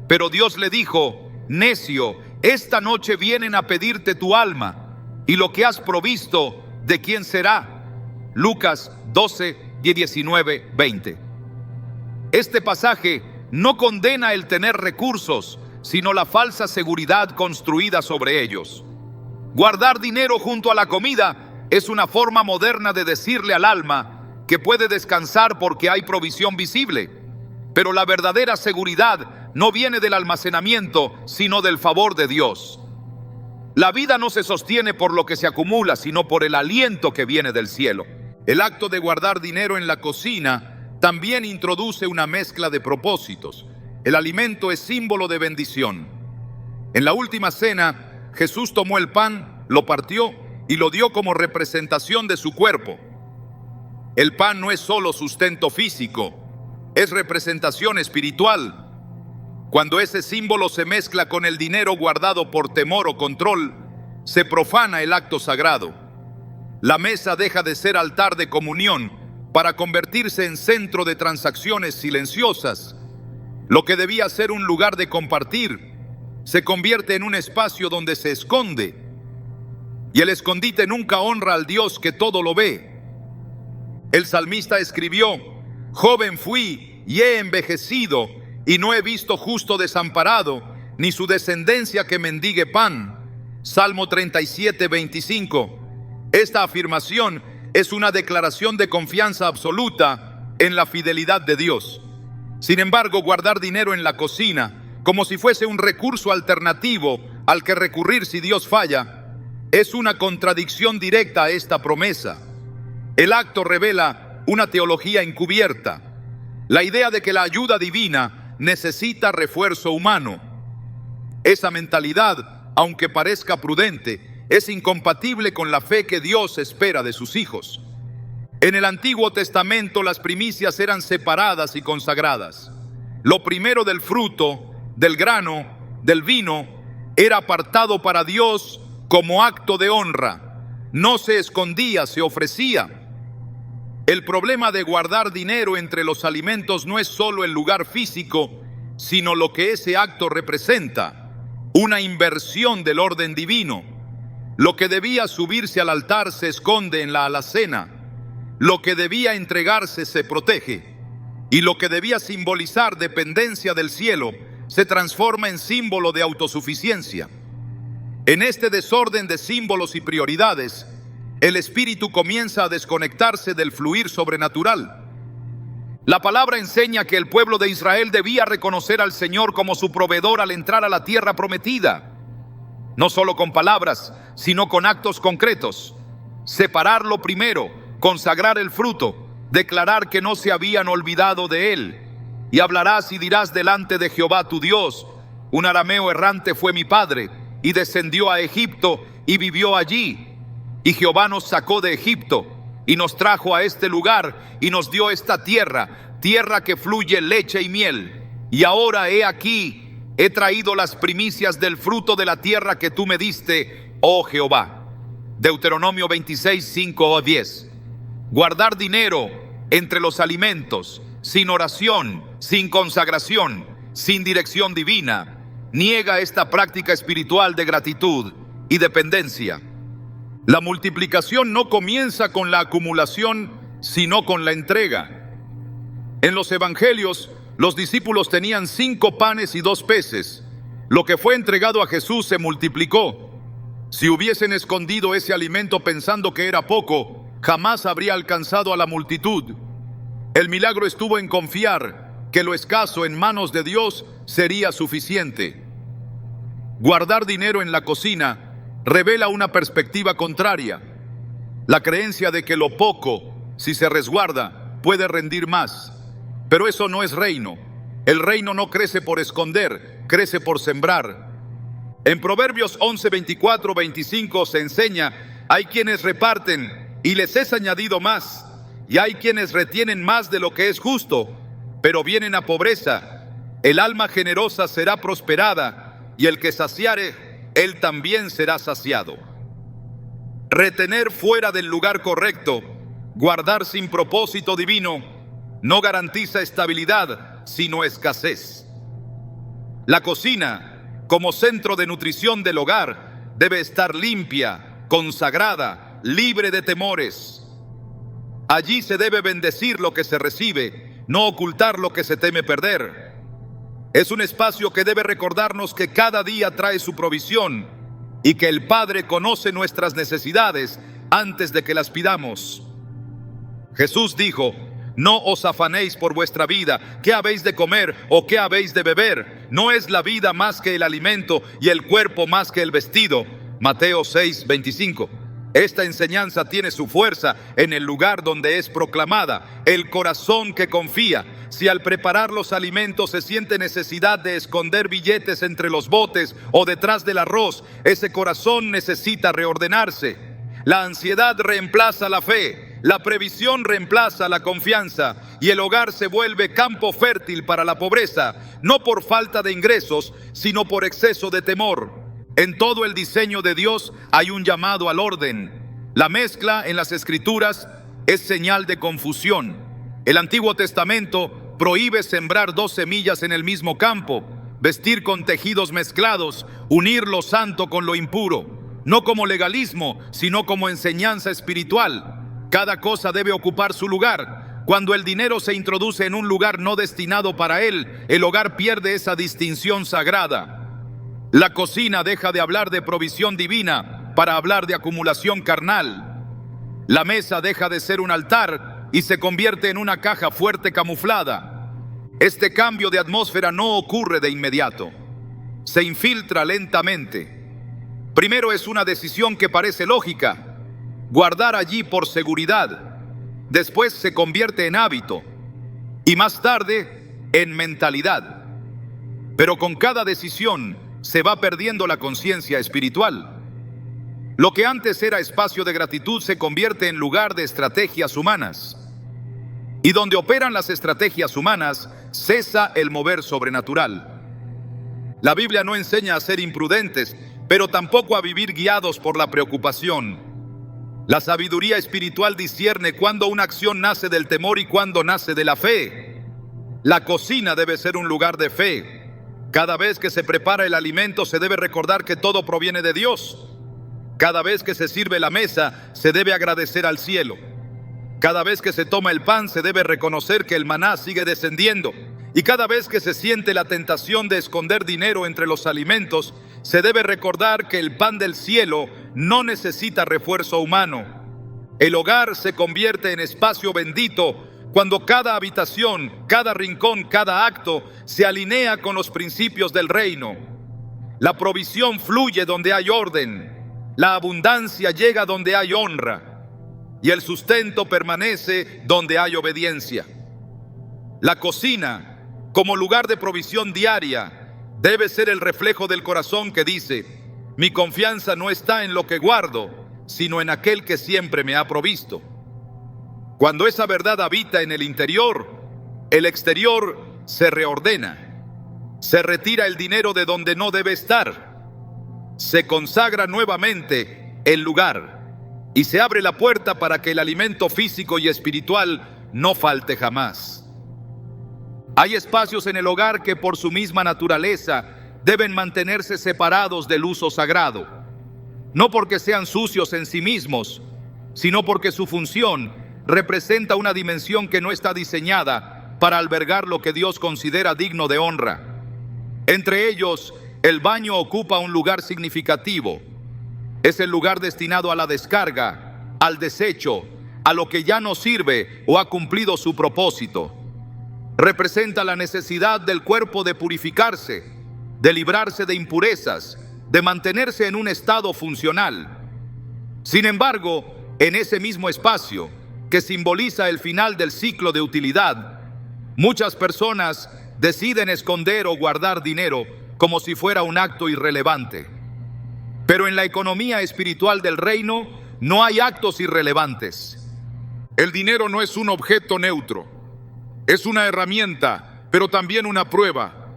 Pero Dios le dijo: necio, esta noche vienen a pedirte tu alma, y lo que has provisto, ¿de quién será? Lucas 12, 19, 20. Este pasaje no condena el tener recursos, sino la falsa seguridad construida sobre ellos. Guardar dinero junto a la comida es una forma moderna de decirle al alma que puede descansar porque hay provisión visible. Pero la verdadera seguridad no viene del almacenamiento, sino del favor de Dios. La vida no se sostiene por lo que se acumula, sino por el aliento que viene del cielo. El acto de guardar dinero en la cocina también introduce una mezcla de propósitos. El alimento es símbolo de bendición. En la última cena, Jesús tomó el pan, lo partió y lo dio como representación de su cuerpo. El pan no es solo sustento físico, es representación espiritual. Cuando ese símbolo se mezcla con el dinero guardado por temor o control, se profana el acto sagrado. La mesa deja de ser altar de comunión para convertirse en centro de transacciones silenciosas. Lo que debía ser un lugar de compartir se convierte en un espacio donde se esconde. Y el escondite nunca honra al Dios que todo lo ve. El salmista escribió: joven fui y he envejecido, y no he visto justo desamparado, ni su descendencia que mendigue pan. Salmo 37, 25. Esta afirmación es una declaración de confianza absoluta en la fidelidad de Dios. Sin embargo, guardar dinero en la cocina, como si fuese un recurso alternativo al que recurrir si Dios falla, es una contradicción directa a esta promesa. El acto revela una teología encubierta, la idea de que la ayuda divina necesita refuerzo humano. Esa mentalidad, aunque parezca prudente, es incompatible con la fe que Dios espera de sus hijos. En el Antiguo Testamento las primicias eran separadas y consagradas. Lo primero del fruto, del grano, del vino, era apartado para Dios como acto de honra. No se escondía, se ofrecía. El problema de guardar dinero entre los alimentos no es solo el lugar físico, sino lo que ese acto representa, una inversión del orden divino. Lo que debía subirse al altar se esconde en la alacena. Lo que debía entregarse se protege, y lo que debía simbolizar dependencia del cielo se transforma en símbolo de autosuficiencia. En este desorden de símbolos y prioridades, el espíritu comienza a desconectarse del fluir sobrenatural. La palabra enseña que el pueblo de Israel debía reconocer al Señor como su proveedor al entrar a la tierra prometida, no solo con palabras, sino con actos concretos. Separarlo primero, consagrar el fruto, declarar que no se habían olvidado de él. Y hablarás y dirás delante de Jehová tu Dios: un arameo errante fue mi padre, y descendió a Egipto y vivió allí. Y Jehová nos sacó de Egipto y nos trajo a este lugar y nos dio esta tierra, tierra que fluye leche y miel. Y ahora he aquí, he traído las primicias del fruto de la tierra que tú me diste, oh Jehová. Deuteronomio 26, 5 o 10. Guardar dinero entre los alimentos, sin oración, sin consagración, sin dirección divina, niega esta práctica espiritual de gratitud y dependencia. La multiplicación no comienza con la acumulación, sino con la entrega. En los evangelios, los discípulos tenían 5 panes y 2 peces. Lo que fue entregado a Jesús se multiplicó. Si hubiesen escondido ese alimento pensando que era poco, jamás habría alcanzado a la multitud. El milagro estuvo en confiar que lo escaso en manos de Dios sería suficiente. Guardar dinero en la cocina revela una perspectiva contraria, la creencia de que lo poco, si se resguarda, puede rendir más. Pero eso no es reino. El reino no crece por esconder, crece por sembrar. En Proverbios 11, 24, 25 se enseña: hay quienes reparten y les es añadido más, y hay quienes retienen más de lo que es justo, pero vienen a pobreza. El alma generosa será prosperada, y el que saciare, él también será saciado. Retener fuera del lugar correcto, guardar sin propósito divino, no garantiza estabilidad, sino escasez. La cocina, como centro de nutrición del hogar, debe estar limpia, consagrada, libre de temores. Allí se debe bendecir lo que se recibe, no ocultar lo que se teme perder. Es un espacio que debe recordarnos que cada día trae su provisión y que el Padre conoce nuestras necesidades antes de que las pidamos. Jesús dijo: no os afanéis por vuestra vida, qué habéis de comer o qué habéis de beber. No es la vida más que el alimento y el cuerpo más que el vestido. Mateo 6, 25. Esta enseñanza tiene su fuerza en el lugar donde es proclamada, el corazón que confía. Si al preparar los alimentos se siente necesidad de esconder billetes entre los botes o detrás del arroz, ese corazón necesita reordenarse. La ansiedad reemplaza la fe, la previsión reemplaza la confianza, y el hogar se vuelve campo fértil para la pobreza, no por falta de ingresos, sino por exceso de temor. En todo el diseño de Dios hay un llamado al orden. La mezcla en las Escrituras es señal de confusión. El Antiguo Testamento prohíbe sembrar 2 semillas en el mismo campo, vestir con tejidos mezclados, unir lo santo con lo impuro, no como legalismo, sino como enseñanza espiritual. Cada cosa debe ocupar su lugar. cuando el dinero se introduce en un lugar no destinado para él, el hogar pierde esa distinción sagrada. La cocina deja de hablar de provisión divina para hablar de acumulación carnal. La mesa deja de ser un altar y se convierte en una caja fuerte camuflada. Este cambio de atmósfera no ocurre de inmediato. Se infiltra lentamente. Primero es una decisión que parece lógica, guardar allí por seguridad. Después se convierte en hábito y más tarde en mentalidad. Pero con cada decisión se va perdiendo la conciencia espiritual. Lo que antes era espacio de gratitud se convierte en lugar de estrategias humanas. Y donde operan las estrategias humanas, cesa el mover sobrenatural. La Biblia no enseña a ser imprudentes, pero tampoco a vivir guiados por la preocupación. La sabiduría espiritual discierne cuándo una acción nace del temor y cuándo nace de la fe. La cocina debe ser un lugar de fe. Cada vez que se prepara el alimento se debe recordar que todo proviene de Dios. Cada vez que se sirve la mesa se debe agradecer al cielo. Cada vez que se toma el pan se debe reconocer que el maná sigue descendiendo. Y cada vez que se siente la tentación de esconder dinero entre los alimentos, se debe recordar que el pan del cielo no necesita refuerzo humano. El hogar se convierte en espacio bendito cuando cada habitación, cada rincón, cada acto se alinea con los principios del reino. La provisión fluye donde hay orden, la abundancia llega donde hay honra y el sustento permanece donde hay obediencia. La cocina, como lugar de provisión diaria, debe ser el reflejo del corazón que dice: mi confianza no está en lo que guardo, sino en aquel que siempre me ha provisto. Cuando esa verdad habita en el interior, el exterior se reordena. Se retira el dinero de donde no debe estar. Se consagra nuevamente el lugar y se abre la puerta para que el alimento físico y espiritual no falte jamás. Hay espacios en el hogar que por su misma naturaleza deben mantenerse separados del uso sagrado, no porque sean sucios en sí mismos, sino porque su función representa una dimensión que no está diseñada para albergar lo que Dios considera digno de honra. Entre ellos, el baño ocupa un lugar significativo. Es el lugar destinado a la descarga, al desecho, a lo que ya no sirve o ha cumplido su propósito. Representa la necesidad del cuerpo de purificarse, de librarse de impurezas, de mantenerse en un estado funcional. Sin embargo, en ese mismo espacio, que simboliza el final del ciclo de utilidad, muchas personas deciden esconder o guardar dinero como si fuera un acto irrelevante. Pero en la economía espiritual del reino no hay actos irrelevantes. El dinero no es un objeto neutro. Es una herramienta, pero también una prueba.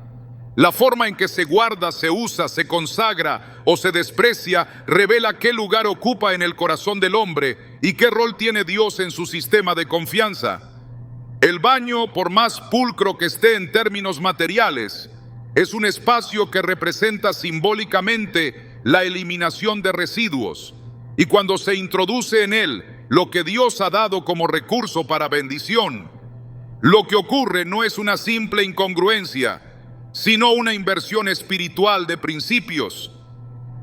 La forma en que se guarda, se usa, se consagra o se desprecia revela qué lugar ocupa en el corazón del hombre y qué rol tiene Dios en su sistema de confianza. El baño, por más pulcro que esté en términos materiales, es un espacio que representa simbólicamente la eliminación de residuos. Y cuando se introduce en él lo que Dios ha dado como recurso para bendición, lo que ocurre no es una simple incongruencia, sino una inversión espiritual de principios.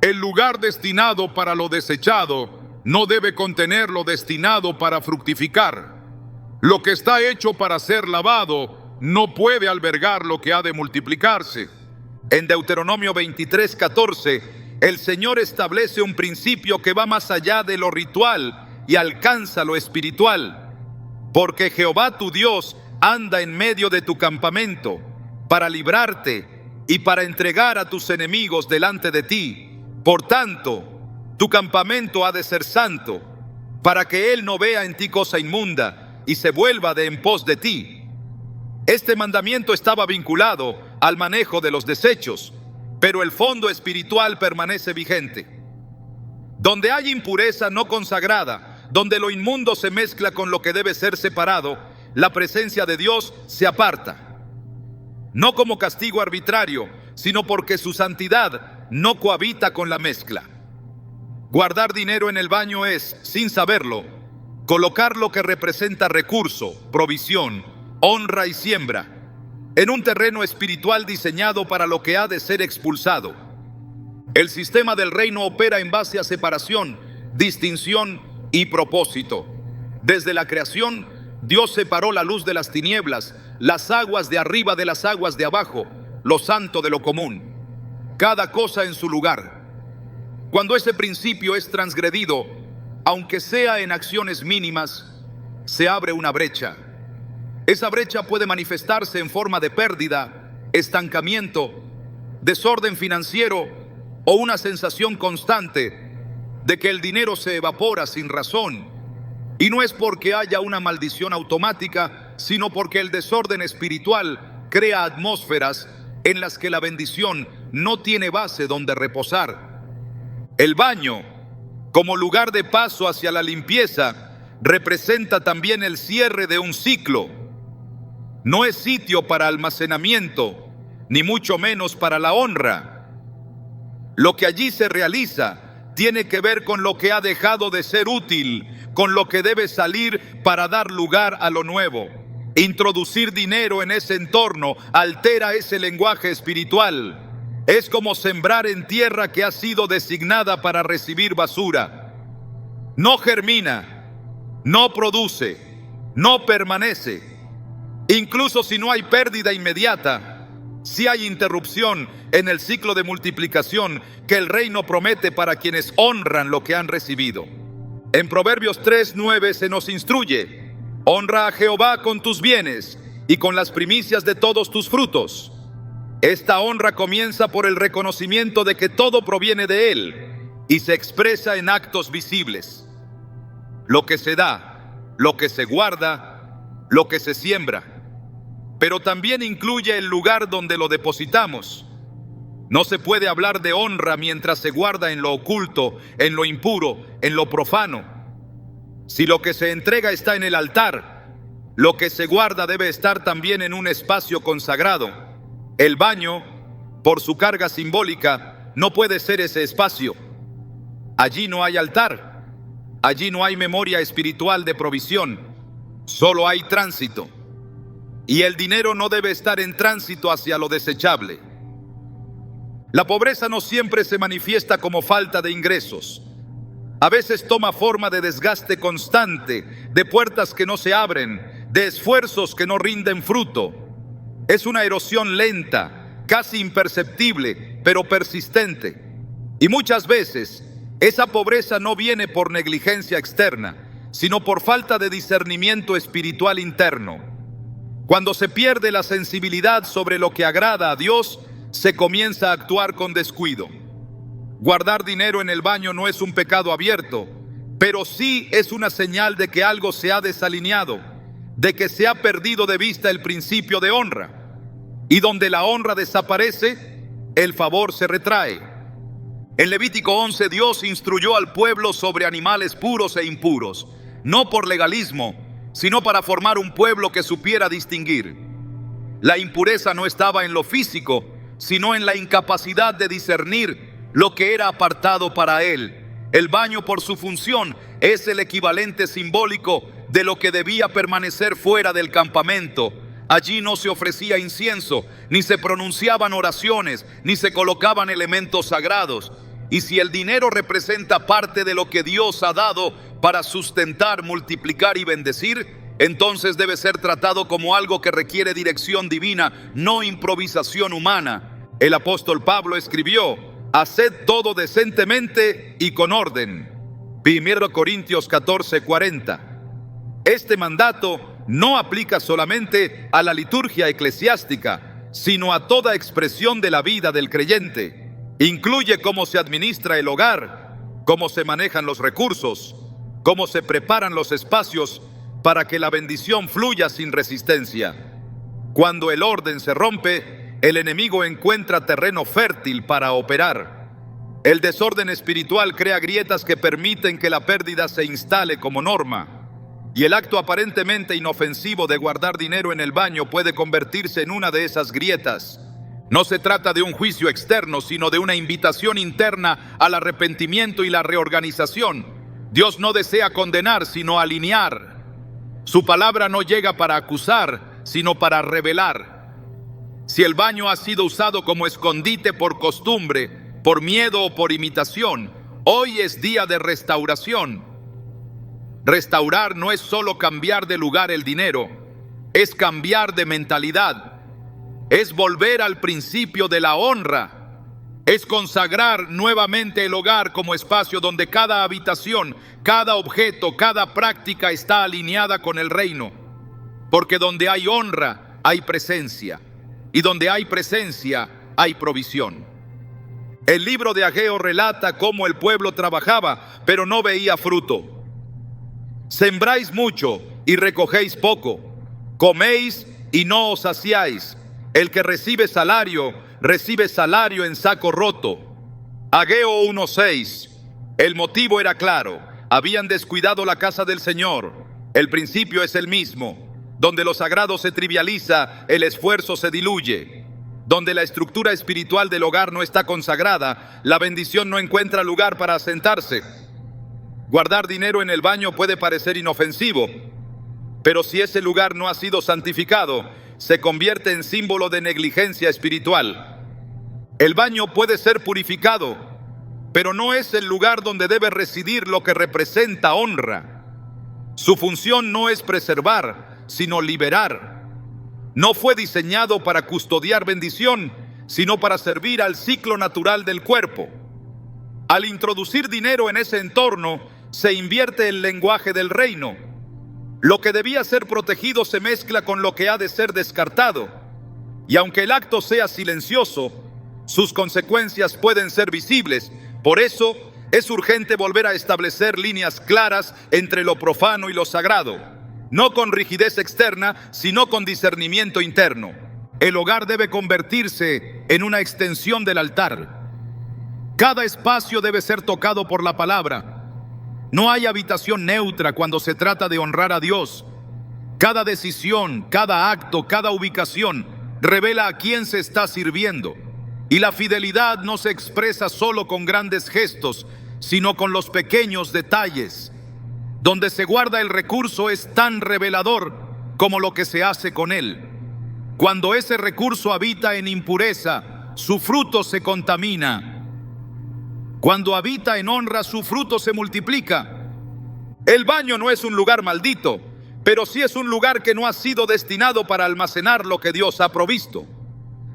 El lugar destinado para lo desechado no debe contener lo destinado para fructificar. Lo que está hecho para ser lavado no puede albergar lo que ha de multiplicarse. En Deuteronomio 23:14, el Señor establece un principio que va más allá de lo ritual y alcanza lo espiritual. Porque Jehová tu Dios anda en medio de tu campamento para librarte y para entregar a tus enemigos delante de ti. Por tanto, tu campamento ha de ser santo, para que Él no vea en ti cosa inmunda y se vuelva de en pos de ti. Este mandamiento estaba vinculado al manejo de los desechos, pero el fondo espiritual permanece vigente. Donde hay impureza no consagrada, donde lo inmundo se mezcla con lo que debe ser separado, la presencia de Dios se aparta. No como castigo arbitrario, sino porque su santidad no cohabita con la mezcla. Guardar dinero en el baño es, sin saberlo, Colocar lo que representa recurso, provisión, honra y siembra en un terreno espiritual diseñado para lo que ha de ser expulsado. El sistema del reino opera en base a separación, distinción y propósito. Desde la creación, Dios separó la luz de las tinieblas, las aguas de arriba de las aguas de abajo, lo santo de lo común, cada cosa en su lugar. Cuando ese principio es transgredido, aunque sea en acciones mínimas, se abre una brecha. Esa brecha puede manifestarse en forma de pérdida, estancamiento, desorden financiero o una sensación constante de que el dinero se evapora sin razón. Y no es porque haya una maldición automática, sino porque el desorden espiritual crea atmósferas en las que la bendición no tiene base donde reposar. El baño, como lugar de paso hacia la limpieza, representa también el cierre de un ciclo. No es sitio para almacenamiento, ni mucho menos para la honra. Lo que allí se realiza tiene que ver con lo que ha dejado de ser útil, con lo que debe salir para dar lugar a lo nuevo. Introducir dinero en ese entorno altera ese lenguaje espiritual. Es como sembrar en tierra que ha sido designada para recibir basura. No germina, no produce, no permanece. Incluso si no hay pérdida inmediata, sí hay interrupción en el ciclo de multiplicación que el reino promete para quienes honran lo que han recibido. En Proverbios 3:9 se nos instruye: honra a Jehová con tus bienes y con las primicias de todos tus frutos. Esta honra comienza por el reconocimiento de que todo proviene de Él y se expresa en actos visibles. Lo que se da, lo que se guarda, lo que se siembra. Pero también incluye el lugar donde lo depositamos. No se puede hablar de honra mientras se guarda en lo oculto, en lo impuro, en lo profano. Si lo que se entrega está en el altar, lo que se guarda debe estar también en un espacio consagrado. El baño, por su carga simbólica, no puede ser ese espacio. Allí no hay altar, allí no hay memoria espiritual de provisión, solo hay tránsito. Y el dinero no debe estar en tránsito hacia lo desechable. La pobreza no siempre se manifiesta como falta de ingresos. A veces toma forma de desgaste constante, de puertas que no se abren, de esfuerzos que no rinden fruto. Es una erosión lenta, casi imperceptible, pero persistente. Y muchas veces, esa pobreza no viene por negligencia externa, sino por falta de discernimiento espiritual interno. Cuando se pierde la sensibilidad sobre lo que agrada a Dios, se comienza a actuar con descuido. Guardar dinero en el baño no es un pecado abierto, pero sí es una señal de que algo se ha desalineado, de que se ha perdido de vista el principio de honra. Y donde la honra desaparece, el favor se retrae. En Levítico 11, Dios instruyó al pueblo sobre animales puros e impuros, no por legalismo, sino para formar un pueblo que supiera distinguir. La impureza no estaba en lo físico, sino en la incapacidad de discernir lo que era apartado para él. El baño, por su función, es el equivalente simbólico de lo que debía permanecer fuera del campamento. Allí no se ofrecía incienso, ni se pronunciaban oraciones, ni se colocaban elementos sagrados. Y si el dinero representa parte de lo que Dios ha dado para sustentar, multiplicar y bendecir, entonces debe ser tratado como algo que requiere dirección divina, no improvisación humana. El apóstol Pablo escribió: haced todo decentemente y con orden. 1 Corintios 14:40. Este mandato no aplica solamente a la liturgia eclesiástica, sino a toda expresión de la vida del creyente. Incluye cómo se administra el hogar, cómo se manejan los recursos, cómo se preparan los espacios para que la bendición fluya sin resistencia. Cuando el orden se rompe, el enemigo encuentra terreno fértil para operar. El desorden espiritual crea grietas que permiten que la pérdida se instale como norma. Y el acto aparentemente inofensivo de guardar dinero en el baño puede convertirse en una de esas grietas. No se trata de un juicio externo, sino de una invitación interna al arrepentimiento y la reorganización. Dios no desea condenar, sino alinear. Su palabra no llega para acusar, sino para revelar. Si el baño ha sido usado como escondite por costumbre, por miedo o por imitación, hoy es día de restauración. Restaurar no es solo cambiar de lugar el dinero, es cambiar de mentalidad, es volver al principio de la honra. Es consagrar nuevamente el hogar como espacio donde cada habitación, cada objeto, cada práctica está alineada con el reino. Porque donde hay honra, hay presencia. Y donde hay presencia, hay provisión. El libro de Ageo relata cómo el pueblo trabajaba, pero no veía fruto. Sembráis mucho y recogéis poco. Coméis y no os saciáis. El que recibe salario en saco roto. Ageo 1:6. El motivo era claro. Habían descuidado la casa del Señor. El principio es el mismo. Donde lo sagrado se trivializa, el esfuerzo se diluye. Donde la estructura espiritual del hogar no está consagrada, la bendición no encuentra lugar para asentarse. Guardar dinero en el baño puede parecer inofensivo, pero si ese lugar no ha sido santificado, se convierte en símbolo de negligencia espiritual. El baño puede ser purificado, pero no es el lugar donde debe residir lo que representa honra. Su función no es preservar, sino liberar. No fue diseñado para custodiar bendición, sino para servir al ciclo natural del cuerpo. Al introducir dinero en ese entorno, se invierte el lenguaje del reino. Lo que debía ser protegido se mezcla con lo que ha de ser descartado. Y aunque el acto sea silencioso, sus consecuencias pueden ser visibles. Por eso es urgente volver a establecer líneas claras entre lo profano y lo sagrado. No con rigidez externa, sino con discernimiento interno. El hogar debe convertirse en una extensión del altar. Cada espacio debe ser tocado por la palabra. No hay habitación neutra cuando se trata de honrar a Dios. Cada decisión, cada acto, cada ubicación revela a quién se está sirviendo. Y la fidelidad no se expresa solo con grandes gestos, sino con los pequeños detalles. Donde se guarda el recurso es tan revelador como lo que se hace con él. Cuando ese recurso habita en impureza, su fruto se contamina. Cuando habita en honra, su fruto se multiplica. El baño no es un lugar maldito, pero sí es un lugar que no ha sido destinado para almacenar lo que Dios ha provisto.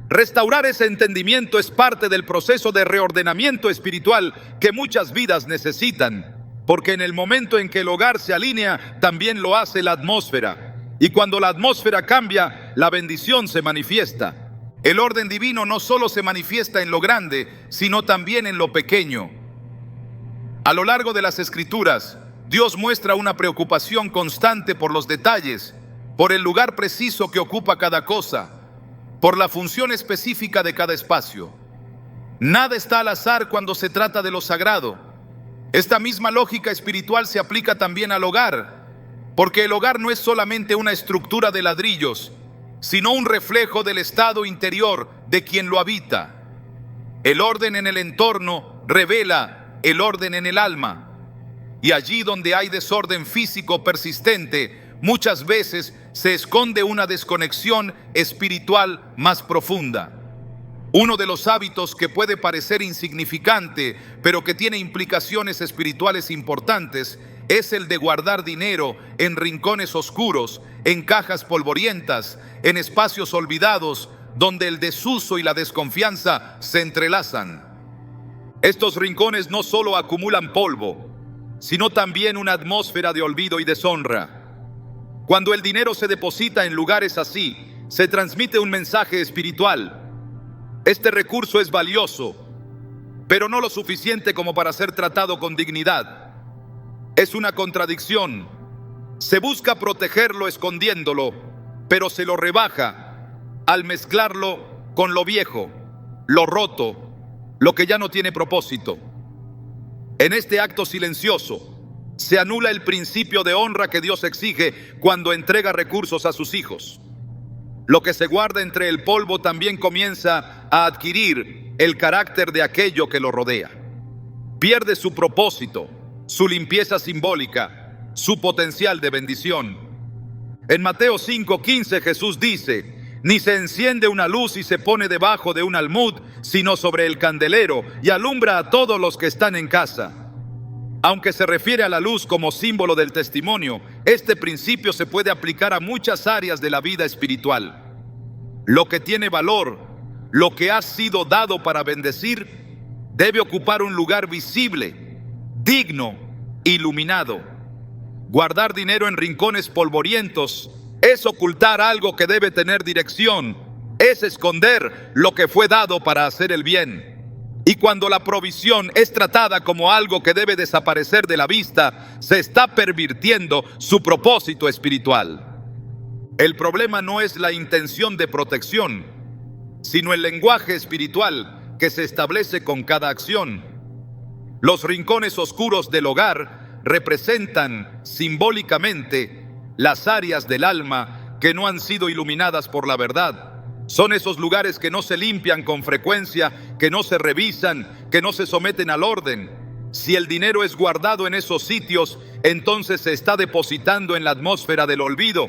Restaurar ese entendimiento es parte del proceso de reordenamiento espiritual que muchas vidas necesitan, porque en el momento en que el hogar se alinea, también lo hace la atmósfera. Y cuando la atmósfera cambia, la bendición se manifiesta. El orden divino no solo se manifiesta en lo grande, sino también en lo pequeño. A lo largo de las Escrituras, Dios muestra una preocupación constante por los detalles, por el lugar preciso que ocupa cada cosa, por la función específica de cada espacio. Nada está al azar cuando se trata de lo sagrado. Esta misma lógica espiritual se aplica también al hogar, porque el hogar no es solamente una estructura de ladrillos, sino un reflejo del estado interior de quien lo habita. El orden en el entorno revela el orden en el alma. Y allí donde hay desorden físico persistente, muchas veces se esconde una desconexión espiritual más profunda. Uno de los hábitos que puede parecer insignificante, pero que tiene implicaciones espirituales importantes, es el de guardar dinero en rincones oscuros, en cajas polvorientas, en espacios olvidados, donde el desuso y la desconfianza se entrelazan. Estos rincones no solo acumulan polvo, sino también una atmósfera de olvido y deshonra. Cuando el dinero se deposita en lugares así, se transmite un mensaje espiritual. Este recurso es valioso, pero no lo suficiente como para ser tratado con dignidad. Es una contradicción. Se busca protegerlo escondiéndolo, pero se lo rebaja al mezclarlo con lo viejo, lo roto, lo que ya no tiene propósito. En este acto silencioso se anula el principio de honra que Dios exige cuando entrega recursos a sus hijos. Lo que se guarda entre el polvo también comienza a adquirir el carácter de aquello que lo rodea. Pierde su propósito. su limpieza simbólica, su potencial de bendición. En Mateo 5:15 Jesús dice: ni se enciende una luz y se pone debajo de un almud, sino sobre el candelero, y alumbra a todos los que están en casa. Aunque se refiere a la luz como símbolo del testimonio, este principio se puede aplicar a muchas áreas de la vida espiritual. Lo que tiene valor, lo que ha sido dado para bendecir, debe ocupar un lugar visible, digno, iluminado. Guardar dinero en rincones polvorientos es ocultar algo que debe tener dirección, es esconder lo que fue dado para hacer el bien. Y cuando la provisión es tratada como algo que debe desaparecer de la vista, se está pervirtiendo su propósito espiritual. El problema no es la intención de protección, sino el lenguaje espiritual que se establece con cada acción. Los rincones oscuros del hogar representan simbólicamente las áreas del alma que no han sido iluminadas por la verdad. Son esos lugares que no se limpian con frecuencia, que no se revisan, que no se someten al orden. Si el dinero es guardado en esos sitios, entonces se está depositando en la atmósfera del olvido.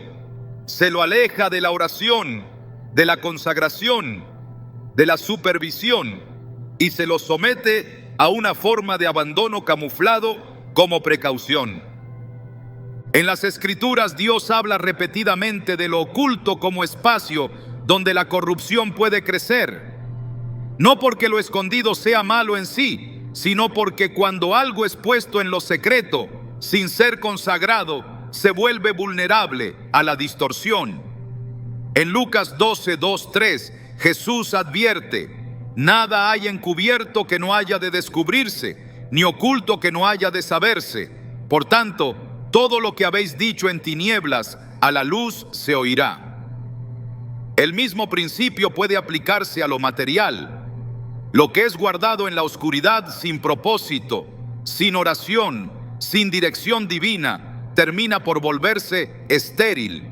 Se lo aleja de la oración, de la consagración, de la supervisión, y se lo somete a una forma de abandono camuflado como precaución. En las Escrituras Dios habla repetidamente de lo oculto como espacio donde la corrupción puede crecer. No porque lo escondido sea malo en sí, sino porque cuando algo es puesto en lo secreto, sin ser consagrado, se vuelve vulnerable a la distorsión. En Lucas 12:2-3, Jesús advierte: nada hay encubierto que no haya de descubrirse, ni oculto que no haya de saberse. Por tanto, todo lo que habéis dicho en tinieblas, a la luz se oirá. El mismo principio puede aplicarse a lo material. Lo que es guardado en la oscuridad sin propósito, sin oración, sin dirección divina, termina por volverse estéril.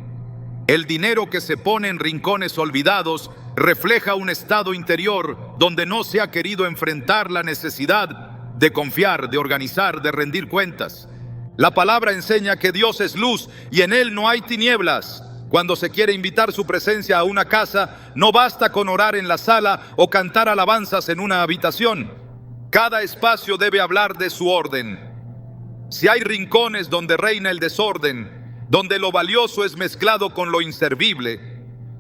El dinero que se pone en rincones olvidados refleja un estado interior donde no se ha querido enfrentar la necesidad de confiar, de organizar, de rendir cuentas. La palabra enseña que Dios es luz y en Él no hay tinieblas. Cuando se quiere invitar su presencia a una casa, no basta con orar en la sala o cantar alabanzas en una habitación. Cada espacio debe hablar de su orden. Si hay rincones donde reina el desorden, donde lo valioso es mezclado con lo inservible,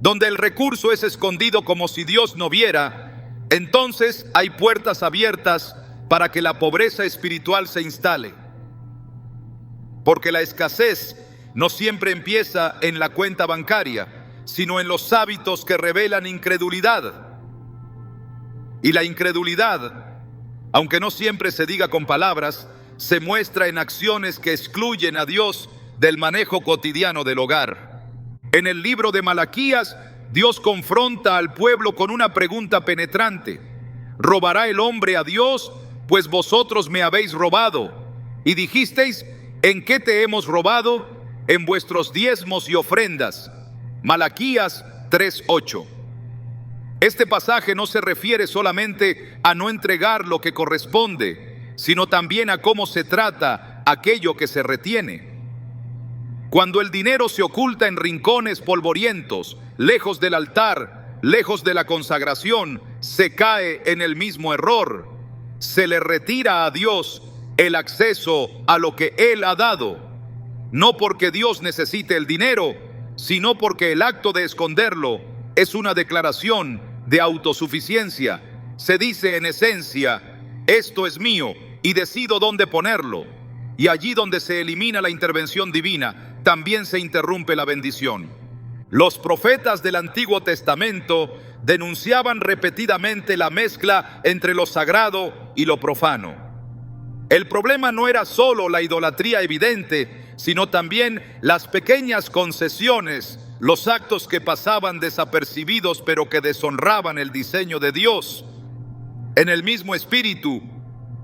donde el recurso es escondido como si Dios no viera, entonces hay puertas abiertas para que la pobreza espiritual se instale. Porque la escasez no siempre empieza en la cuenta bancaria, sino en los hábitos que revelan incredulidad. Y la incredulidad, aunque no siempre se diga con palabras, se muestra en acciones que excluyen a Dios del manejo cotidiano del hogar. En el libro de Malaquías, Dios confronta al pueblo con una pregunta penetrante: ¿robará el hombre a Dios? Pues vosotros me habéis robado. Y dijisteis: ¿en qué te hemos robado? En vuestros diezmos y ofrendas. Malaquías 3:8. Este pasaje no se refiere solamente a no entregar lo que corresponde, sino también a cómo se trata aquello que se retiene. Cuando el dinero se oculta en rincones polvorientos, lejos del altar, lejos de la consagración, se cae en el mismo error. Se le retira a Dios el acceso a lo que Él ha dado. No porque Dios necesite el dinero, sino porque el acto de esconderlo es una declaración de autosuficiencia. Se dice en esencia: esto es mío y decido dónde ponerlo. Y allí donde se elimina la intervención divina, también se interrumpe la bendición. Los profetas del Antiguo Testamento denunciaban repetidamente la mezcla entre lo sagrado y lo profano. El problema no era solo la idolatría evidente, sino también las pequeñas concesiones, los actos que pasaban desapercibidos pero que deshonraban el diseño de Dios. En el mismo espíritu,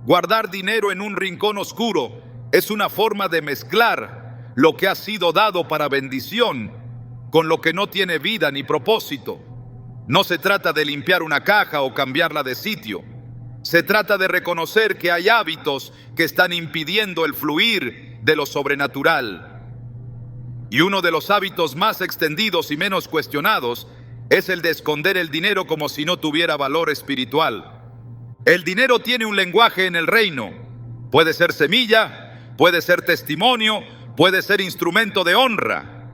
guardar dinero en un rincón oscuro es una forma de mezclar lo que ha sido dado para bendición con lo que no tiene vida ni propósito. No se trata de limpiar una caja o cambiarla de sitio. Se trata de reconocer que hay hábitos que están impidiendo el fluir de lo sobrenatural. Y uno de los hábitos más extendidos y menos cuestionados es el de esconder el dinero como si no tuviera valor espiritual. El dinero tiene un lenguaje en el reino. Puede ser semilla, puede ser testimonio, puede ser instrumento de honra,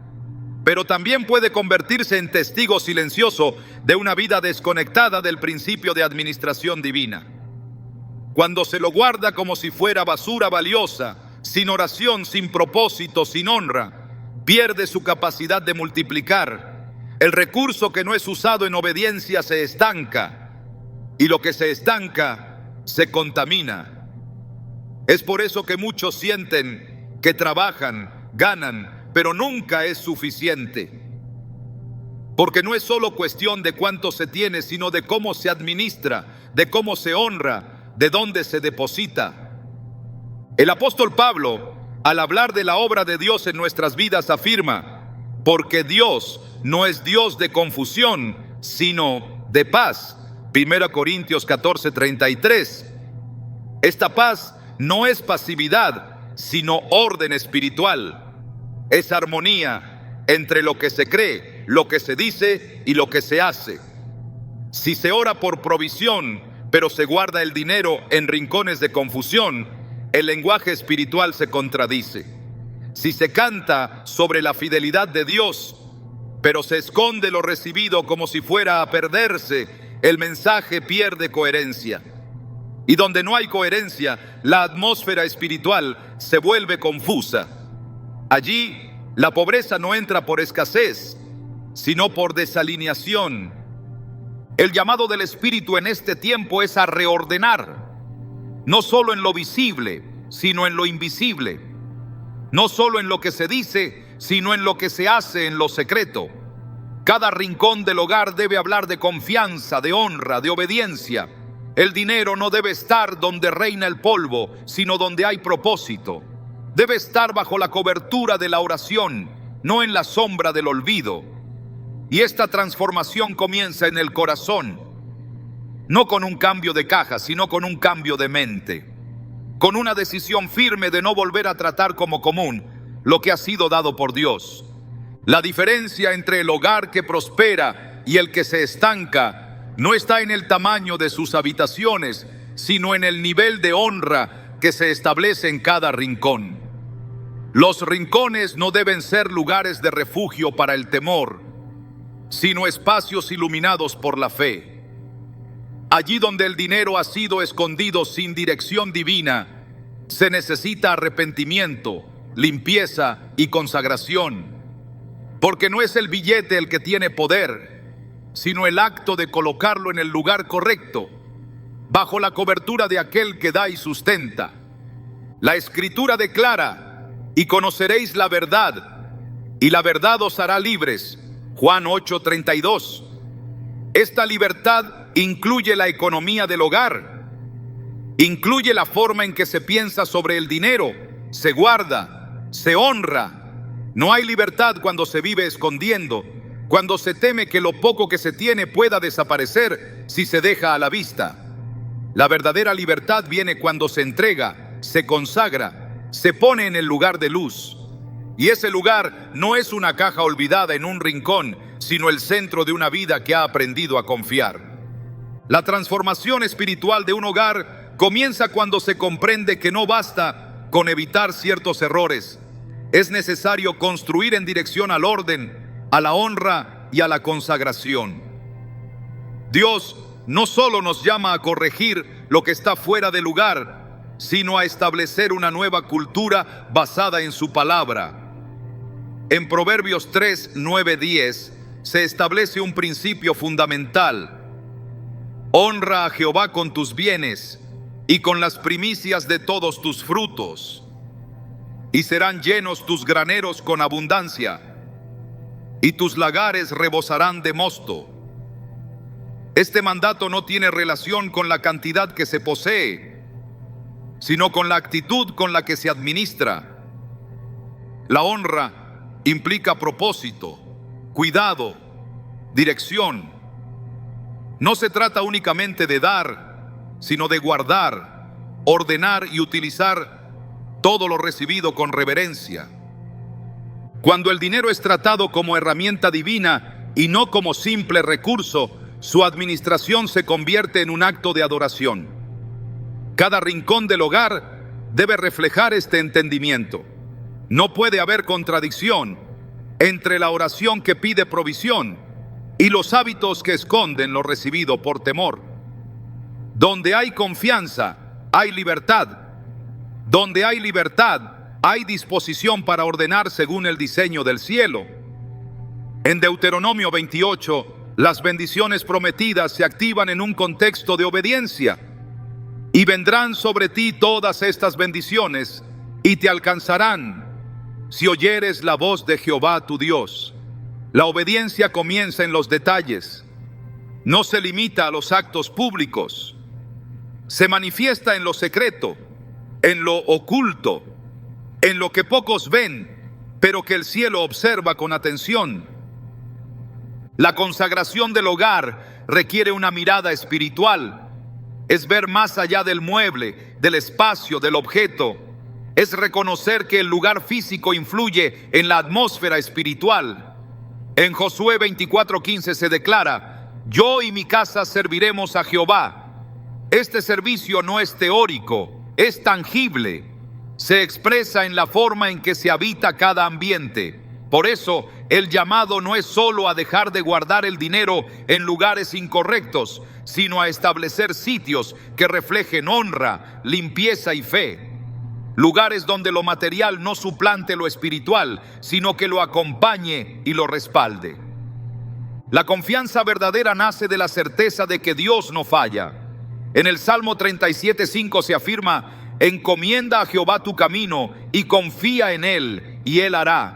pero también puede convertirse en testigo silencioso de una vida desconectada del principio de administración divina. Cuando se lo guarda como si fuera basura valiosa, sin oración, sin propósito, sin honra, pierde su capacidad de multiplicar. El recurso que no es usado en obediencia se estanca, y lo que se estanca se contamina. Es por eso que muchos sienten que trabajan, ganan, pero nunca es suficiente. Porque no es solo cuestión de cuánto se tiene, sino de cómo se administra, de cómo se honra, de dónde se deposita. El apóstol Pablo, al hablar de la obra de Dios en nuestras vidas, afirma: porque Dios no es Dios de confusión, sino de paz. 1 Corintios 14:33. Esta paz no es pasividad, sino orden espiritual. Es armonía entre lo que se cree, lo que se dice y lo que se hace. Si se ora por provisión, pero se guarda el dinero en rincones de confusión, el lenguaje espiritual se contradice. Si se canta sobre la fidelidad de Dios, pero se esconde lo recibido como si fuera a perderse, el mensaje pierde coherencia. Y donde no hay coherencia, la atmósfera espiritual se vuelve confusa. Allí, la pobreza no entra por escasez, sino por desalineación. El llamado del Espíritu en este tiempo es a reordenar, no solo en lo visible, sino en lo invisible. No solo en lo que se dice, sino en lo que se hace en lo secreto. Cada rincón del hogar debe hablar de confianza, de honra, de obediencia. El dinero no debe estar donde reina el polvo, sino donde hay propósito. Debe estar bajo la cobertura de la oración, no en la sombra del olvido. Y esta transformación comienza en el corazón, no con un cambio de caja, sino con un cambio de mente, con una decisión firme de no volver a tratar como común lo que ha sido dado por Dios. La diferencia entre el hogar que prospera y el que se estanca no está en el tamaño de sus habitaciones, sino en el nivel de honra que se establece en cada rincón. Los rincones no deben ser lugares de refugio para el temor, sino espacios iluminados por la fe. Allí donde el dinero ha sido escondido sin dirección divina, se necesita arrepentimiento, limpieza y consagración. Porque no es el billete el que tiene poder, sino el acto de colocarlo en el lugar correcto, bajo la cobertura de aquel que da y sustenta. La Escritura declara: y conoceréis la verdad, y la verdad os hará libres. Juan 8:32. Esta libertad incluye la economía del hogar, incluye la forma en que se piensa sobre el dinero, se guarda, se honra. No hay libertad cuando se vive escondiendo, cuando se teme que lo poco que se tiene pueda desaparecer si se deja a la vista. La verdadera libertad viene cuando se entrega, se consagra, se pone en el lugar de luz. Y ese lugar no es una caja olvidada en un rincón, sino el centro de una vida que ha aprendido a confiar. La transformación espiritual de un hogar comienza cuando se comprende que no basta con evitar ciertos errores. Es necesario construir en dirección al orden, a la honra y a la consagración. Dios no solo nos llama a corregir lo que está fuera de lugar, sino a establecer una nueva cultura basada en su palabra. En Proverbios 3, 9, 10 se establece un principio fundamental: honra a Jehová con tus bienes y con las primicias de todos tus frutos, y serán llenos tus graneros con abundancia, y tus lagares rebosarán de mosto. Este mandato no tiene relación con la cantidad que se posee, sino con la actitud con la que se administra. La honra implica propósito, cuidado, dirección. No se trata únicamente de dar, sino de guardar, ordenar y utilizar todo lo recibido con reverencia. Cuando el dinero es tratado como herramienta divina y no como simple recurso, su administración se convierte en un acto de adoración. Cada rincón del hogar debe reflejar este entendimiento. No puede haber contradicción entre la oración que pide provisión y los hábitos que esconden lo recibido por temor. Donde hay confianza, hay libertad. Donde hay libertad, hay disposición para ordenar según el diseño del cielo. En Deuteronomio 28, las bendiciones prometidas se activan en un contexto de obediencia. Y vendrán sobre ti todas estas bendiciones y te alcanzarán si oyeres la voz de Jehová tu Dios. La obediencia comienza en los detalles. No se limita a los actos públicos. Se manifiesta en lo secreto, en lo oculto, en lo que pocos ven, pero que el cielo observa con atención. La consagración del hogar requiere una mirada espiritual. Es ver más allá del mueble, del espacio, del objeto. Es reconocer que el lugar físico influye en la atmósfera espiritual. En Josué 24:15 se declara: yo y mi casa serviremos a Jehová. Este servicio no es teórico, es tangible. Se expresa en la forma en que se habita cada ambiente. Por eso, el llamado no es solo a dejar de guardar el dinero en lugares incorrectos, sino a establecer sitios que reflejen honra, limpieza y fe. Lugares donde lo material no suplante lo espiritual, sino que lo acompañe y lo respalde. La confianza verdadera nace de la certeza de que Dios no falla. En el Salmo 37:5 se afirma: encomienda a Jehová tu camino y confía en Él, y Él hará.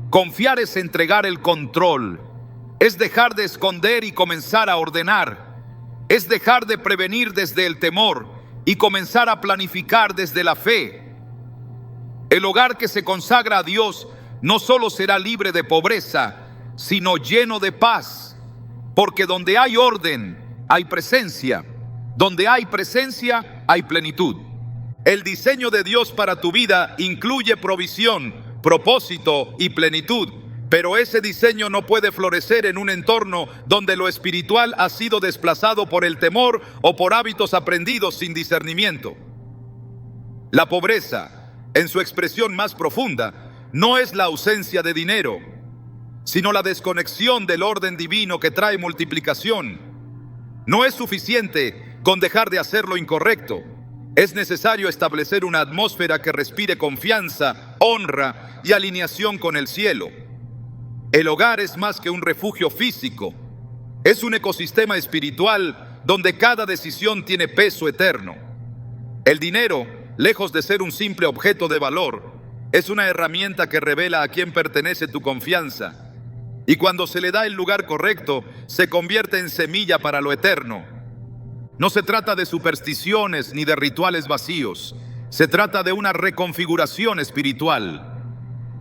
Confiar es entregar el control, es dejar de esconder y comenzar a ordenar, es dejar de prevenir desde el temor y comenzar a planificar desde la fe. El hogar que se consagra a Dios no solo será libre de pobreza, sino lleno de paz, porque donde hay orden, hay presencia. Donde hay presencia, hay plenitud. El diseño de Dios para tu vida incluye provisión, propósito y plenitud, pero ese diseño no puede florecer en un entorno donde lo espiritual ha sido desplazado por el temor o por hábitos aprendidos sin discernimiento. La pobreza, en su expresión más profunda, no es la ausencia de dinero, sino la desconexión del orden divino que trae multiplicación. No es suficiente con dejar de hacer lo incorrecto. Es necesario establecer una atmósfera que respire confianza, honra y alineación con el cielo. El hogar es más que un refugio físico. Es un ecosistema espiritual donde cada decisión tiene peso eterno. El dinero, lejos de ser un simple objeto de valor, es una herramienta que revela a quién pertenece tu confianza. Y cuando se le da el lugar correcto, se convierte en semilla para lo eterno. No se trata de supersticiones ni de rituales vacíos. Se trata de una reconfiguración espiritual.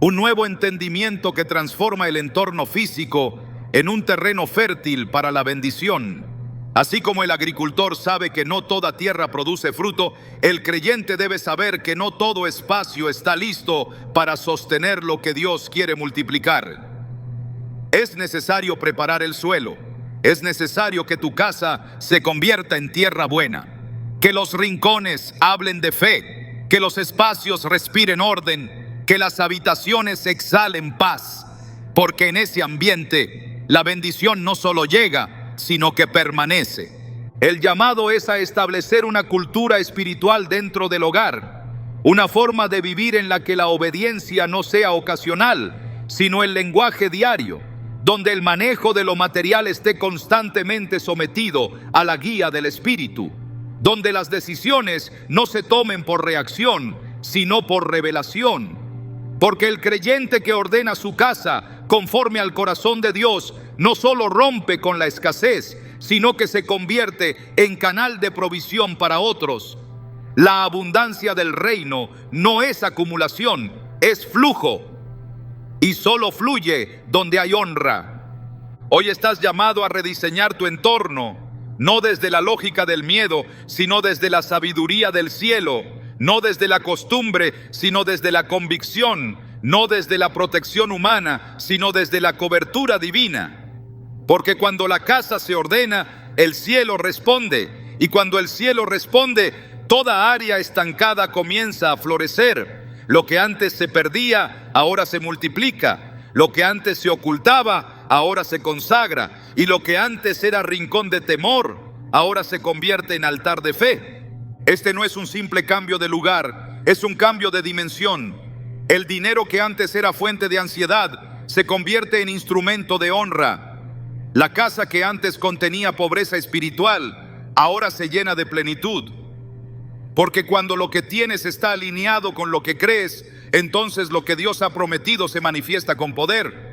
Un nuevo entendimiento que transforma el entorno físico en un terreno fértil para la bendición. Así como el agricultor sabe que no toda tierra produce fruto, el creyente debe saber que no todo espacio está listo para sostener lo que Dios quiere multiplicar. Es necesario preparar el suelo. Es necesario que tu casa se convierta en tierra buena, que los rincones hablen de fe, que los espacios respiren orden, que las habitaciones exhalen paz, porque en ese ambiente la bendición no solo llega, sino que permanece. El llamado es a establecer una cultura espiritual dentro del hogar, una forma de vivir en la que la obediencia no sea ocasional, sino el lenguaje diario, donde el manejo de lo material esté constantemente sometido a la guía del Espíritu, donde las decisiones no se tomen por reacción, sino por revelación. Porque el creyente que ordena su casa conforme al corazón de Dios no solo rompe con la escasez, sino que se convierte en canal de provisión para otros. La abundancia del reino no es acumulación, es flujo. Y solo fluye donde hay honra. Hoy estás llamado a rediseñar tu entorno, no desde la lógica del miedo, sino desde la sabiduría del cielo, no desde la costumbre, sino desde la convicción, no desde la protección humana, sino desde la cobertura divina. Porque cuando la casa se ordena, el cielo responde, y cuando el cielo responde, toda área estancada comienza a florecer. Lo que antes se perdía, ahora se multiplica. Lo que antes se ocultaba, ahora se consagra. Y lo que antes era rincón de temor, ahora se convierte en altar de fe. Este no es un simple cambio de lugar, es un cambio de dimensión. El dinero que antes era fuente de ansiedad se convierte en instrumento de honra. La casa que antes contenía pobreza espiritual, ahora se llena de plenitud. Porque cuando lo que tienes está alineado con lo que crees, entonces lo que Dios ha prometido se manifiesta con poder.